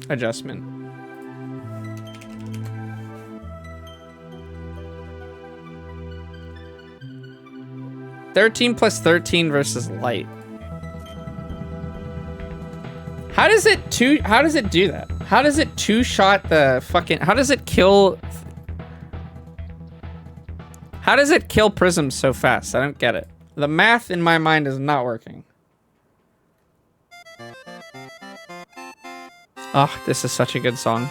adjustment. (13 + 13) versus light. How does it do that? How does it two-shot the fucking... How does it kill prisms so fast? I don't get it. The math in my mind is not working. Oh, this is such a good song.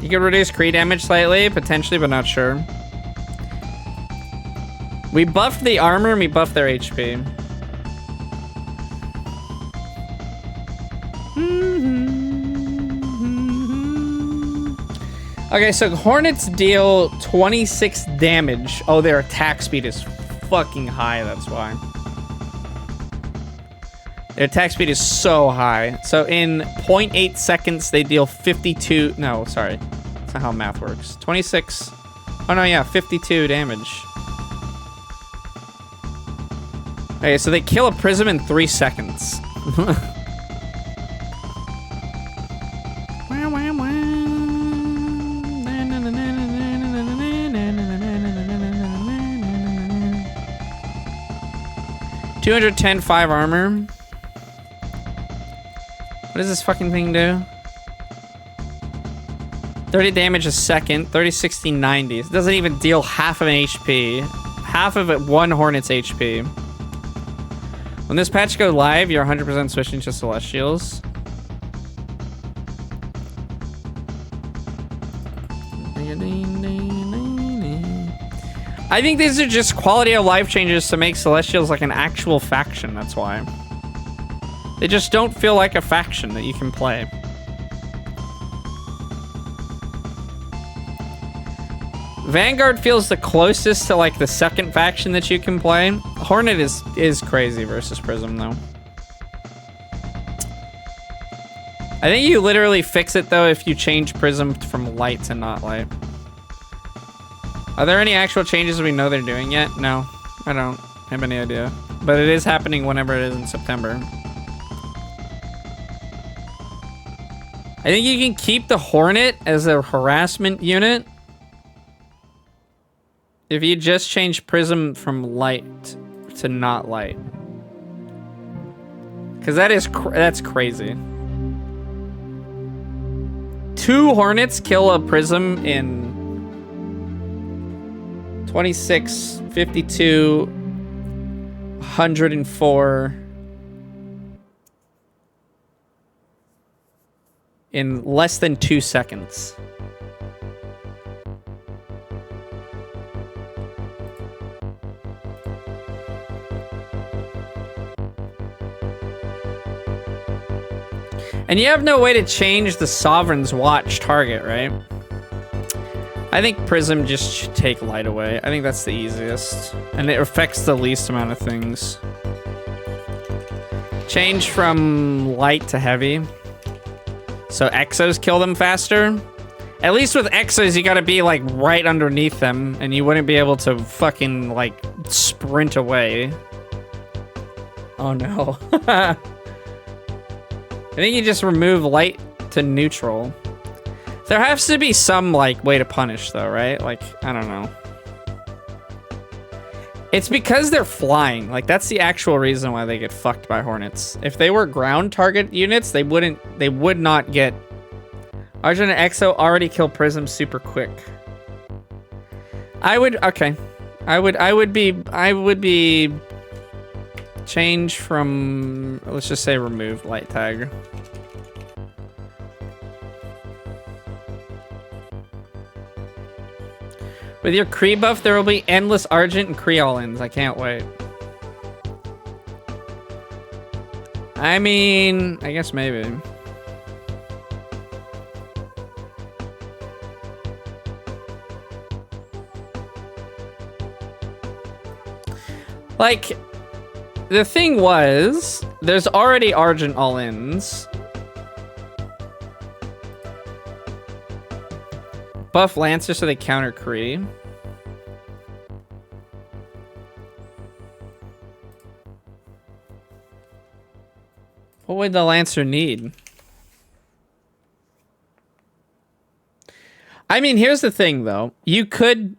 You could reduce Kree damage slightly, potentially, but not sure. We buffed the armor and we buffed their HP. Okay, so Hornets deal 26 damage. Oh, their attack speed is fucking high, that's why. Their attack speed is so high. So in 0.8 seconds, they deal 52... No, sorry. That's not how math works. 26... Oh, no, yeah, 52 damage. Okay, so they kill a prism in 3 seconds. $210 5 armor. What does this fucking thing do? 30 damage a second, 30, 60, 90. It doesn't even deal half of an HP. Half of it, one Hornet's HP. When this patch goes live, you're 100% switching to Celestials. I think these are just quality of life changes to make Celestials like an actual faction, that's why. They just don't feel like a faction that you can play. Vanguard feels the closest to like the second faction that you can play. Hornet is crazy versus Prism though. I think you literally fix it though if you change Prism from light to not light. Are there any actual changes we know they're doing yet? No, I don't have any idea. but it is happening whenever it is in September. I think you can keep the Hornet as a harassment unit if you just change Prism from light to not light. Because that's crazy. 2 Hornets kill a Prism in 26, 52, 104 in less than 2 seconds. And you have no way to change the Sovereign's Watch target, right? I think Prism just should take light away. I think that's the easiest. And it affects the least amount of things. Change from light to heavy. So Exos kill them faster. At least with Exos, you gotta be like right underneath them, and you wouldn't be able to fucking like sprint away. Oh no. I think you just remove light to neutral. There has to be some like way to punish though, right? Like, I don't know. It's because they're flying. Like, that's the actual reason why they get fucked by Hornets. If they were ground target units, they would not get... Argent and Exo already kill Prism super quick. I would be change from, let's just say remove light tag. With your Kree buff, there will be endless Argent and Kree all-ins. I can't wait. I mean, I guess maybe. Like, the thing was, there's already Argent all-ins. Buff Lancer so they counter Kree. What would the Lancer need? I mean, here's the thing though. You could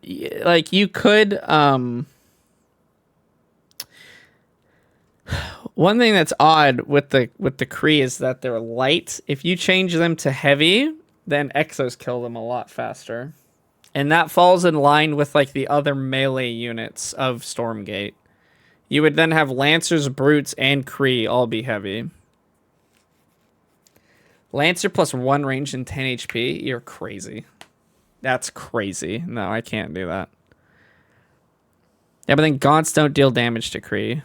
one thing that's odd with the Kree is that they're light. If you change them to heavy, then Exos kill them a lot faster. And that falls in line with like the other melee units of Stormgate. You would then have Lancers, Brutes, and Kree all be heavy. Lancer plus 1 range and 10 HP? You're crazy. That's crazy. No, I can't do that. Yeah, but then Gaunts don't deal damage to Kree.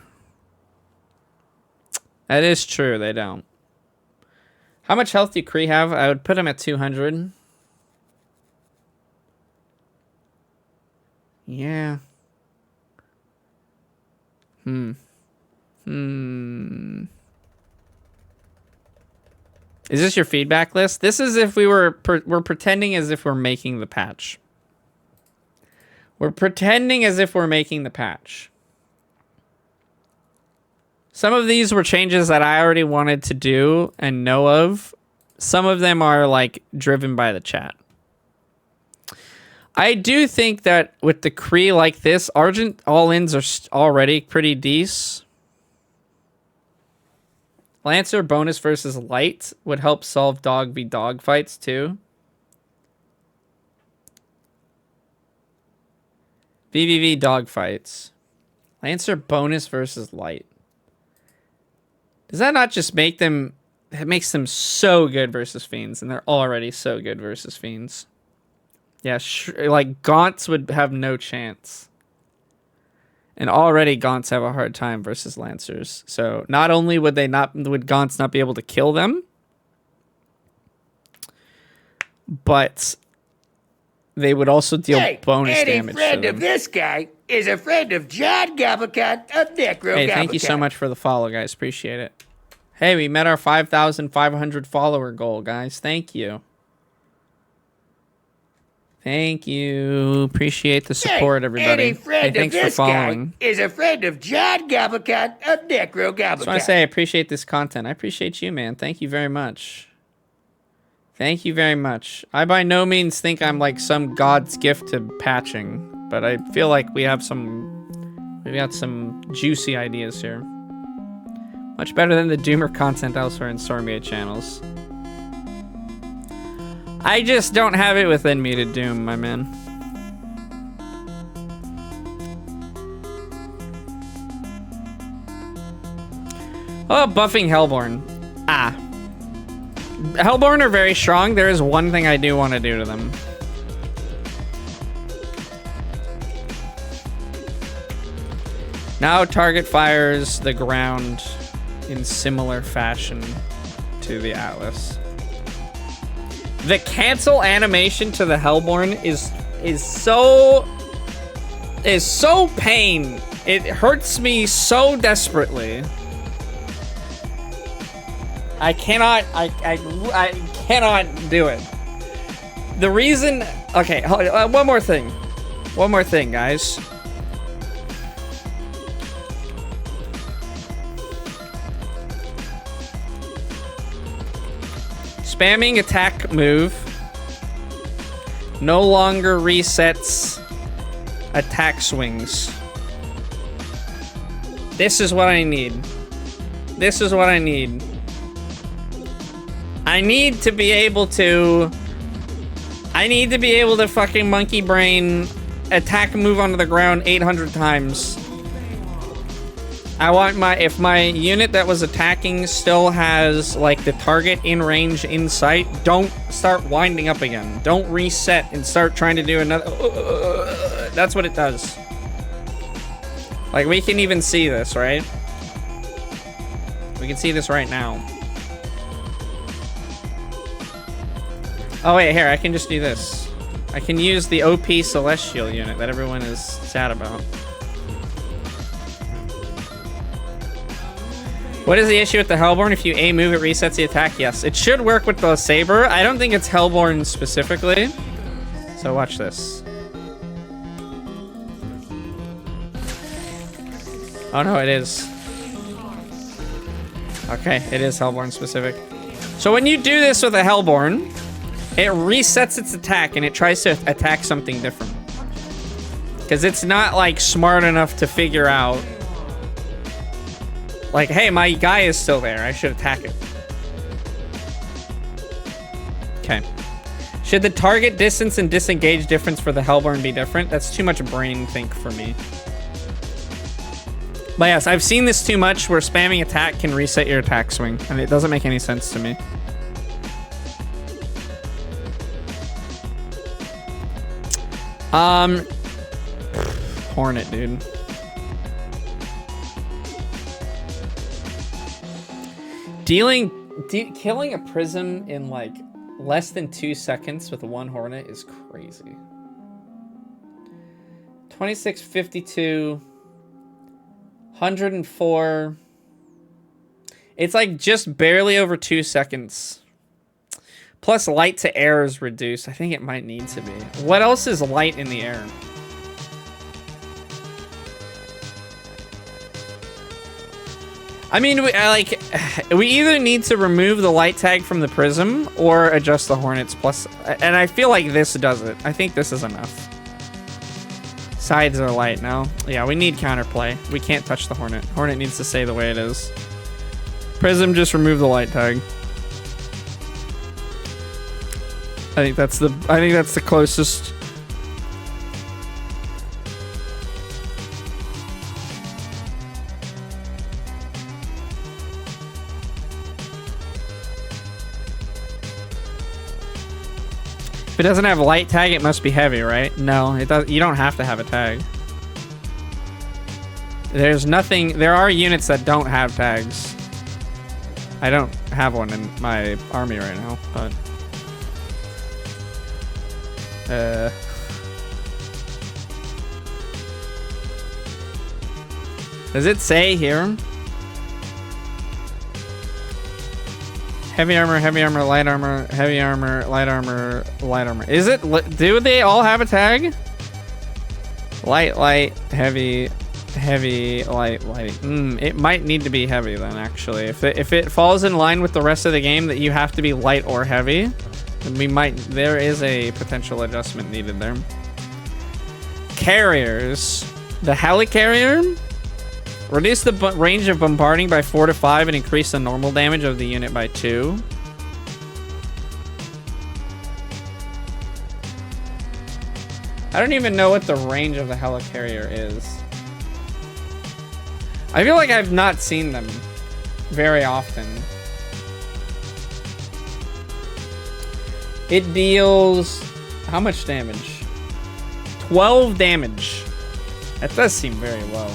That is true, they don't. How much health do Kree have? I would put him at 200. Yeah. Is this your feedback list? This is if we're pretending as if we're making the patch. We're pretending as if we're making the patch. Some of these were changes that I already wanted to do and know of. Some of them are like driven by the chat. I do think that with the Kree like this, Argent all-ins are already pretty decent. Lancer bonus versus light would help solve dog v dog fights too. VVV dog fights. Lancer bonus versus light. Does that not just make them... It makes them so good versus Fiends, and they're already so good versus Fiends. Yeah, like, Gaunts would have no chance. And already Gaunts have a hard time versus Lancers. So, not only would Gaunts not be able to kill them, but they would also deal bonus damage to them. Any friend of this guy is a friend of John Goblin of Necro. Hey, thank you so much for the follow, guys. Appreciate it. Hey, we met our 5,500 follower goal, guys. Thank you. Thank you. Appreciate the support, everybody. Any friend Hey, of thanks for this guy following. is a friend of John Goblin of Necro Goblin. Just want to say I appreciate this content. I appreciate you, man. Thank you very much. Thank you very much. I by no means think I'm like some god's gift to patching, but I feel like we've got some juicy ideas here. Much better than the Doomer content elsewhere in Stormgate channels. I just don't have it within me to Doom, my man. Oh, buffing Hellborn. Hellborn are very strong. There is one thing I do want to do to them. Now target fires the ground in similar fashion to the Atlas. The cancel animation to the Hellborn is so pain. It hurts me so desperately. I cannot do it. The reason, okay, one more thing, guys. Spamming attack move no longer resets attack swings. This is what I need. This is what I need. I need to be able to fucking monkey brain attack move onto the ground 800 times. I want if my unit that was attacking still has like the target in range in sight, don't start winding up again. Don't reset and start trying to do another. That's what it does. Like we can even see this, right? We can see this right now. Oh wait, here, I can just do this. I can use the OP Celestial unit that everyone is sad about. What is the issue with the Hellborn? If you A move, it resets the attack. Yes, it should work with the Saber. I don't think it's Hellborn specifically. So watch this. Oh no, it is. Okay, it is Hellborn specific. So when you do this with a Hellborn, it resets its attack and it tries to attack something different. Because it's not like smart enough to figure out like, hey, my guy is still there. I should attack it. Okay. Should the target distance and disengage difference for the Hellborn be different? That's too much brain think for me. But yes, I've seen this too much where spamming attack can reset your attack swing. And it doesn't make any sense to me. Hornet, dude. Killing a prism in like less than 2 seconds with one Hornet is crazy. 2652, 104. It's like just barely over 2 seconds. Plus light to air is reduced. I think it might need to be. What else is light in the air? I mean, we either need to remove the light tag from the prism or adjust the Hornets plus, and I feel like this does it. I think this is enough. Sides are light now. Yeah, we need counterplay. We can't touch the Hornet. Hornet needs to stay the way it is. Prism, just remove the light tag. I think that's the closest. If it doesn't have light tag, it must be heavy, right? No, it does. You don't have to have a tag. There's nothing. There are units that don't have tags. I don't have one in my army right now, but does it say here? Heavy armor, light armor, heavy armor, light armor, light armor. Is it? Do they all have a tag? Light, heavy, light. It might need to be heavy then, actually. If it falls in line with the rest of the game that you have to be light or heavy, then there is a potential adjustment needed there. Carriers. The helicarrier. Reduce the range of bombarding by 4 to 5 and increase the normal damage of the unit by 2. I don't even know what the range of the helicarrier is. I feel like I've not seen them very often. It deals how much damage? 12 damage. That does seem very low.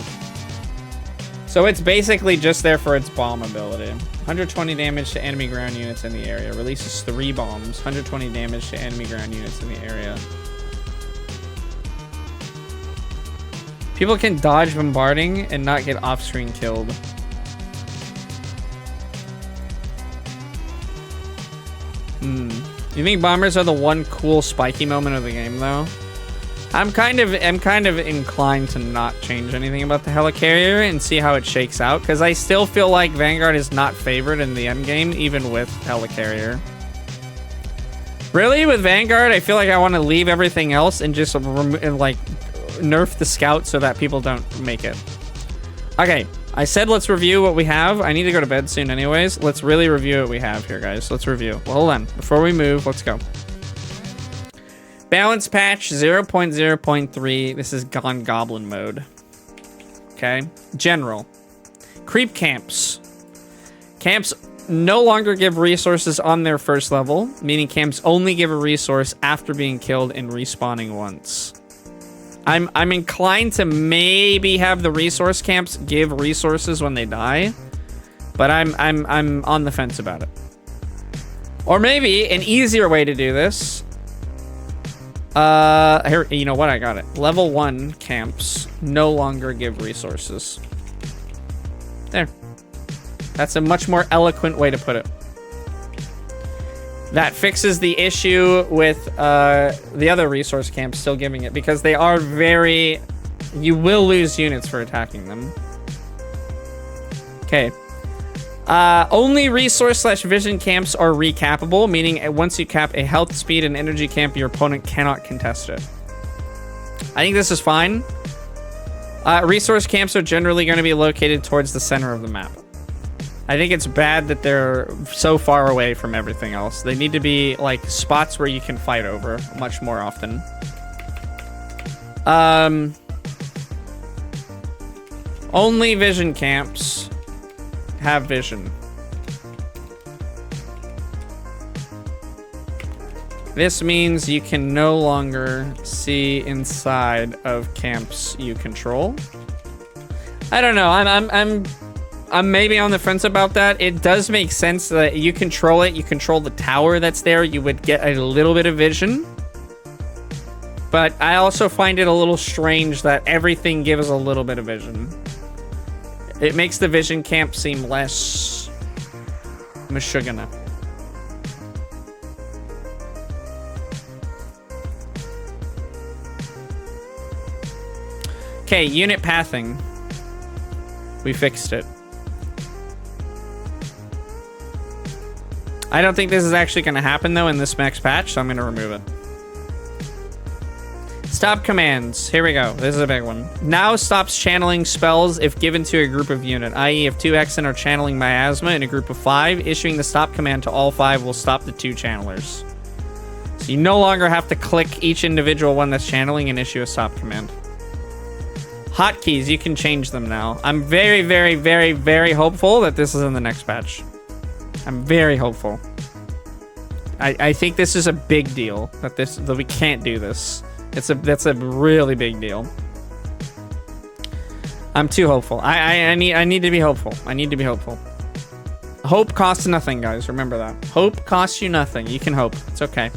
So it's basically just there for its bomb ability. 120 damage to enemy ground units in the area. Releases 3 bombs. 120 damage to enemy ground units in the area. People can dodge bombarding and not get off-screen killed. You think bombers are the one cool spiky moment of the game, though? I'm kind of inclined to not change anything about the helicarrier and see how it shakes out, because I still feel like Vanguard is not favored in the end game, even with helicarrier. Really, with Vanguard, I feel like I want to leave everything else and just like nerf the scout so that people don't make it. Okay, I said let's review what we have. I need to go to bed soon anyways. Let's really review what we have here, guys. Let's review. Well, hold on. Before we move, let's go. Balance patch 0.0.3. This is gone Goblin mode. Okay. General. Creep camps. Camps no longer give resources on their first level, meaning camps only give a resource after being killed and respawning once. I'm inclined to maybe have the resource camps give resources when they die, but I'm on the fence about it. Or maybe an easier way to do this. Here, you know what? I got it. Level 1 camps no longer give resources. There. That's a much more eloquent way to put it. That fixes the issue with the other resource camps still giving it, because they are very... You will lose units for attacking them. Okay. Only resource/vision camps are recappable, meaning once you cap a health, speed, and energy camp, your opponent cannot contest it. I think this is fine. Resource camps are generally going to be located towards the center of the map. I think it's bad that they're so far away from everything else. They need to be like spots where you can fight over much more often. Only vision camps have vision. This means you can no longer see inside of camps you control. I don't know. I'm maybe on the fence about that. It does make sense that you control it. You control the tower that's there. You would get a little bit of vision. But I also find it a little strange that everything gives a little bit of vision. It makes the vision camp seem less Meshuggah. Okay, unit pathing. We fixed it. I don't think this is actually going to happen, though, in this next patch, so I'm going to remove it. Stop commands. Here we go. This is a big one. Now stops channeling spells if given to a group of unit, i.e. if 2 Hexen are channeling miasma in a group of 5, issuing the stop command to all 5 will stop the 2 channelers. So you no longer have to click each individual one that's channeling and issue a stop command. Hotkeys, you can change them now. I'm very, very, very, very hopeful that this is in the next patch. I'm very hopeful. I think this is a big deal that we can't do this. That's a really big deal. I'm too hopeful. I need to be hopeful. I need to be hopeful. Hope costs nothing, guys. Remember that. Hope costs you nothing. You can hope. It's okay.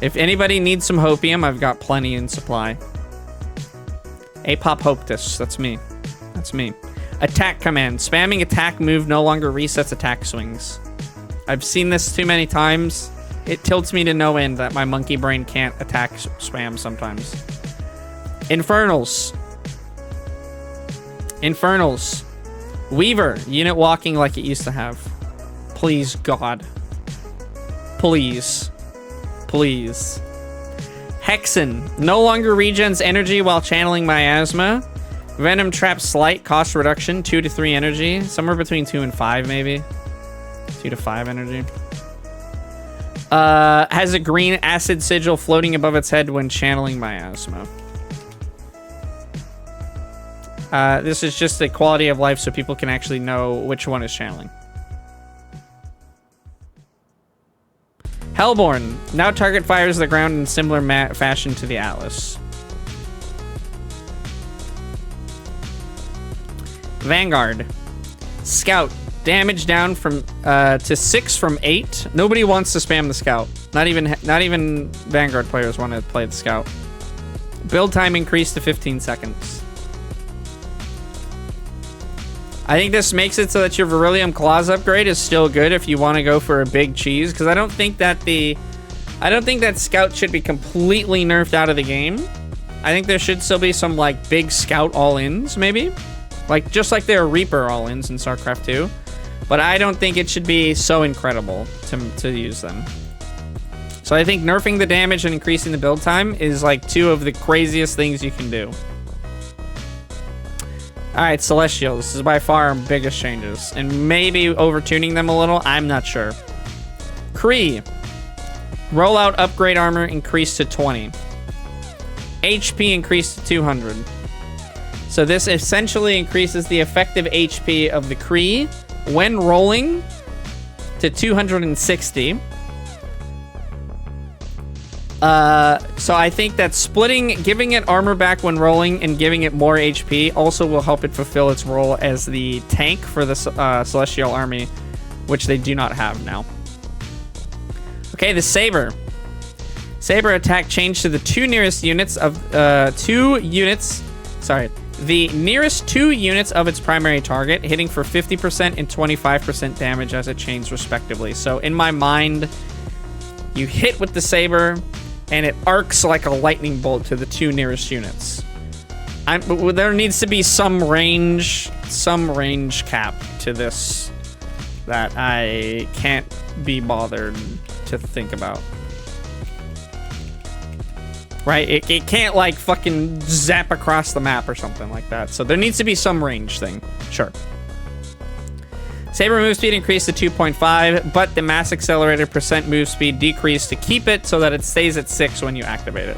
If anybody needs some hopium, I've got plenty in supply. Apop Hoptus. That's me. That's me. Attack command. Spamming attack move no longer resets attack swings. I've seen this too many times. It tilts me to no end that my monkey brain can't attack spam sometimes. Infernals. Infernals. Weaver. Unit walking like it used to have. Please, God. Please. Please. Hexen. No longer regens energy while channeling miasma. Venom trap slight cost reduction. 2 to 3 energy. Somewhere between 2 and 5 maybe. 2 to 5 energy. Has a green acid sigil floating above its head when channeling miasma. This is just a quality of life so people can actually know which one is channeling. Hellborn. Now target fires the ground in similar fashion to the Atlas. Vanguard. Scout. Damage down from to 6 from 8. Nobody wants to spam the Scout. Not even Vanguard players want to play the Scout. Build time increased to 15 seconds. I think this makes it so that your Beryllium Claws upgrade is still good if you want to go for a big cheese, because I don't think that Scout should be completely nerfed out of the game. I think there should still be some like big Scout all-ins, maybe. Like just like there are Reaper all-ins in StarCraft 2. But I don't think it should be so incredible to use them. So I think nerfing the damage and increasing the build time is like 2 of the craziest things you can do. Alright, Celestials. This is by far our biggest changes. And maybe overtuning them a little. I'm not sure. Kree. Rollout upgrade armor increased to 20. HP increased to 200. So this essentially increases the effective HP of the Kree when rolling to 260. So I think that giving it armor back when rolling and giving it more HP also will help it fulfill its role as the tank for the Celestial Army, which they do not have now. Okay, the Saber. Saber attack changed to the the nearest 2 units of its primary target, hitting for 50% and 25% damage as it chains respectively. So in my mind, you hit with the Saber, and it arcs like a lightning bolt to the 2 nearest units. There needs to be some range cap to this that I can't be bothered to think about. Right? It can't like fucking zap across the map or something like that. So there needs to be some range thing. Sure. Saber move speed increased to 2.5, but the mass accelerated % move speed decreased to keep it so that it stays at 6 when you activate it.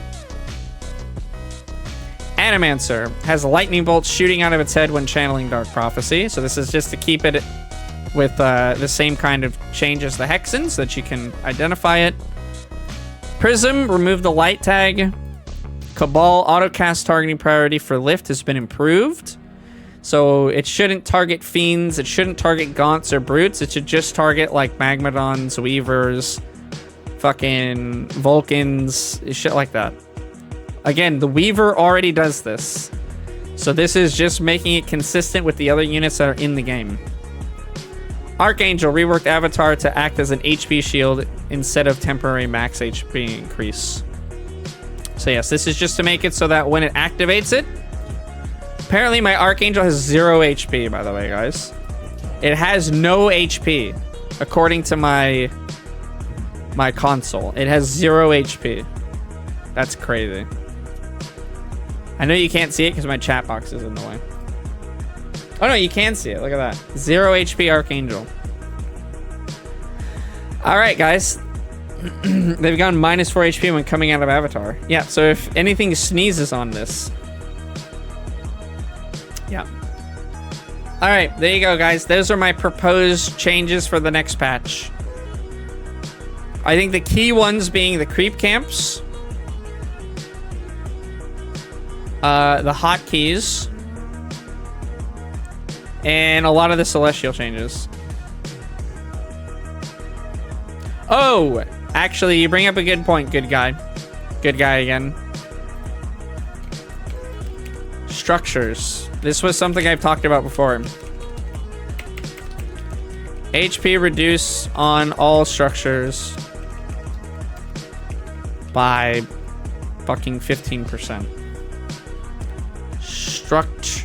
Animancer has lightning bolts shooting out of its head when channeling Dark Prophecy. So this is just to keep it with the same kind of change as the Hexen so that you can identify it. Prism, remove the light tag. Cabal, autocast targeting priority for lift has been improved. So it shouldn't target fiends, it shouldn't target gaunts or brutes, it should just target like Magmadons, Weavers, fucking Vulcans, shit like that. Again, the Weaver already does this. So this is just making it consistent with the other units that are in the game. Archangel, reworked avatar to act as an HP shield instead of temporary max HP increase. So yes, this is just to make it so that when it activates it, apparently my Archangel has 0 HP, by the way, guys. It has no HP, according to my console. It has 0 HP. That's crazy. I know you can't see it because my chat box is in the way. Oh no, you can see it. Look at that. 0 HP Archangel. Alright, guys. They've gone minus 4 HP when coming out of Avatar. Yeah, so if anything sneezes on this. Yeah. Alright, there you go, guys. Those are my proposed changes for the next patch. I think the key ones being the creep camps. The hotkeys. And a lot of the celestial changes. Oh! Actually, you bring up a good point, good guy. Good guy again. Structures. This was something I've talked about before. HP reduce on all structures by fucking 15%. Structures.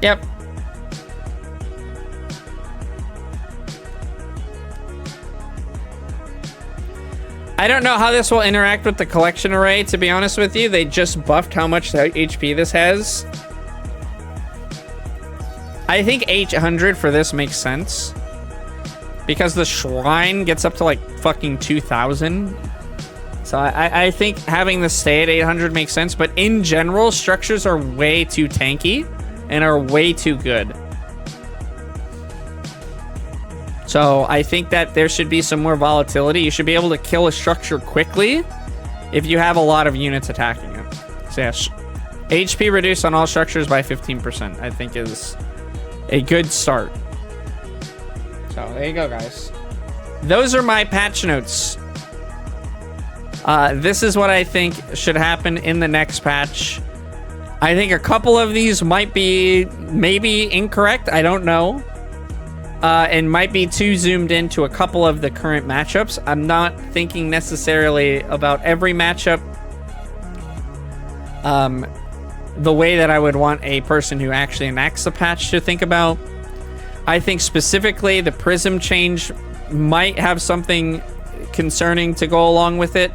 Yep. I don't know how this will interact with the collection array, to be honest with you. They just buffed how much HP this has. I think 800 for this makes sense. Because the shrine gets up to like fucking 2,000. So I think having this stay at 800 makes sense. But in general, structures are way too tanky and are way too good. So I think that there should be some more volatility. You should be able to kill a structure quickly if you have a lot of units attacking it. So yes, HP reduced on all structures by 15%, I think is a good start. So there you go, guys. Those are my patch notes. This is what I think should happen in the next patch. I think a couple of these might be maybe incorrect. I don't know. And might be too zoomed into a couple of the current matchups. I'm not thinking necessarily about every matchup the way that I would want a person who actually enacts the patch to think about. I think specifically the Prism change might have something concerning to go along with it.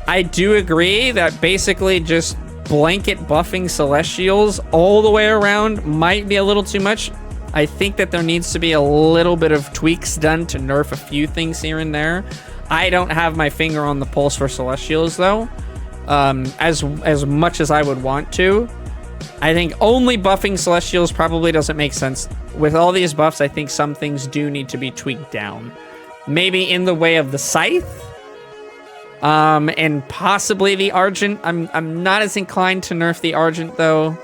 I do agree that basically just blanket buffing Celestials all the way around might be a little too much. I think that there needs to be a little bit of tweaks done to nerf a few things here and there. I don't have my finger on the pulse for Celestials, though, as much as I would want to. I think only buffing Celestials probably doesn't make sense. With all these buffs, I think some things do need to be tweaked down. Maybe in the way of the Scythe, and possibly the Argent. I'm not as inclined to nerf the Argent, though,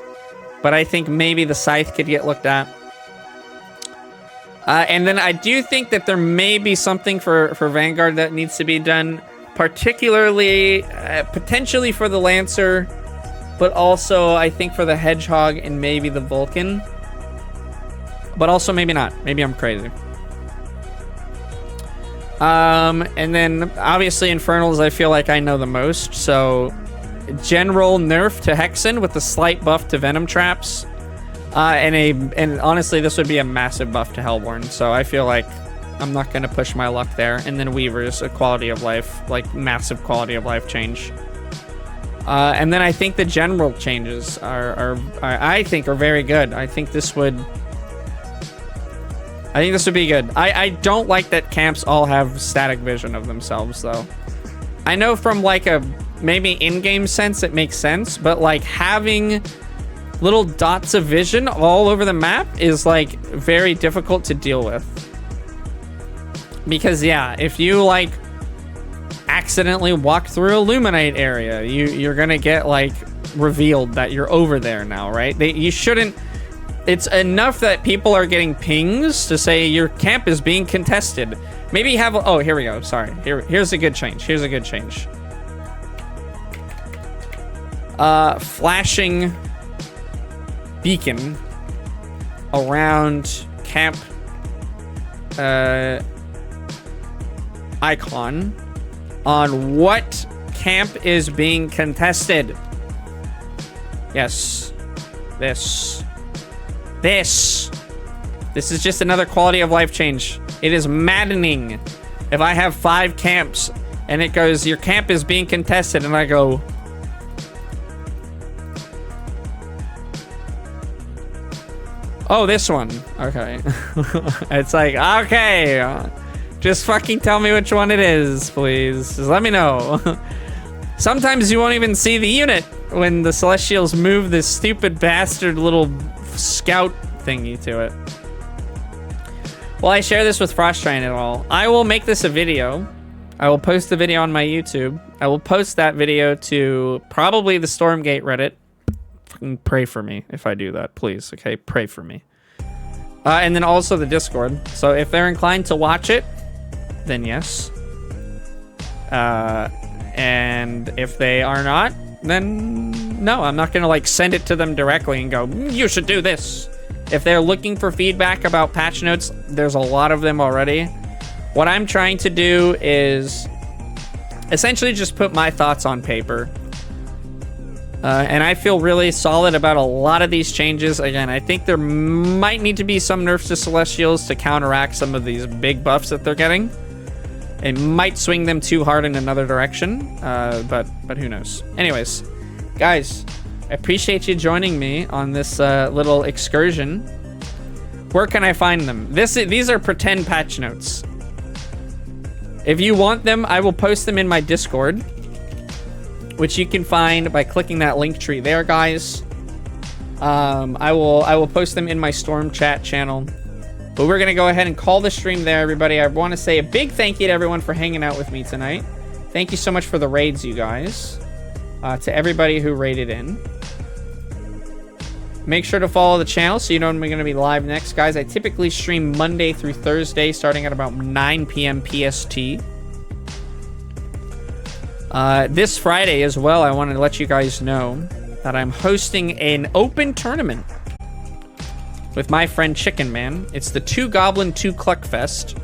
but I think maybe the Scythe could get looked at. And then I do think that there may be something for Vanguard that needs to be done, particularly, potentially for the Lancer, but also I think for the Hedgehog and maybe the Vulcan. But also maybe not. Maybe I'm crazy. And then obviously Infernals I feel like I know the most, so general nerf to Hexen with a slight buff to Venom Traps. And honestly, this would be a massive buff to Hellborn, so I feel like I'm not going to push my luck there. And then Weavers, a quality of life, like massive quality of life change. And then I think the general changes I think are very good. I think this would be good. I don't like that camps all have static vision of themselves, though. I know from like a maybe in-game sense it makes sense, but like having little dots of vision all over the map is like very difficult to deal with. Because yeah, if you like accidentally walk through Illuminate area, you're gonna get like revealed that you're over there now, right? You shouldn't. It's enough that people are getting pings to say your camp is being contested. Maybe have oh, here we go. Sorry. Here's a good change. Here's a good change. Flashing beacon around camp icon on what camp is being contested. Yes. This is just another quality of life change. It is maddening if I have 5 camps and it goes, your camp is being contested, and I go, oh, this one. Okay. It's like, okay. Just fucking tell me which one it is, please. Just let me know. Sometimes you won't even see the unit when the Celestials move this stupid bastard little scout thingy to it. Will I share this with Frosttrain at all? I will make this a video. I will post the video on my YouTube. I will post that video to probably the Stormgate Reddit. Pray for me if I do that, please. Okay, pray for me. And then also the Discord. So if they're inclined to watch it, then yes. And if they are not, then no, I'm not gonna like send it to them directly and go, you should do this. If they're looking for feedback about patch notes, there's a lot of them already. What I'm trying to do is essentially just put my thoughts on paper. And I feel really solid about a lot of these changes. Again, I think there might need to be some nerfs to Celestials to counteract some of these big buffs that they're getting. It might swing them too hard in another direction, but who knows. Anyways, guys, I appreciate you joining me on this little excursion. Where can I find them? These are pretend patch notes. If you want them, I will post them in my Discord, which you can find by clicking that link tree there, guys. I will post them in my Storm chat channel. But we're gonna go ahead and call the stream there, everybody. I want to say a big thank you to everyone for hanging out with me tonight. Thank you so much for the raids, you guys. To everybody who raided in. Make sure to follow the channel so you know when we're gonna be live next, guys. I typically stream Monday through Thursday, starting at about 9 p.m. PST. This Friday as well, I wanted to let you guys know that I'm hosting an open tournament with my friend Chicken Man. It's the 2 Goblin 2 Cluck Fest.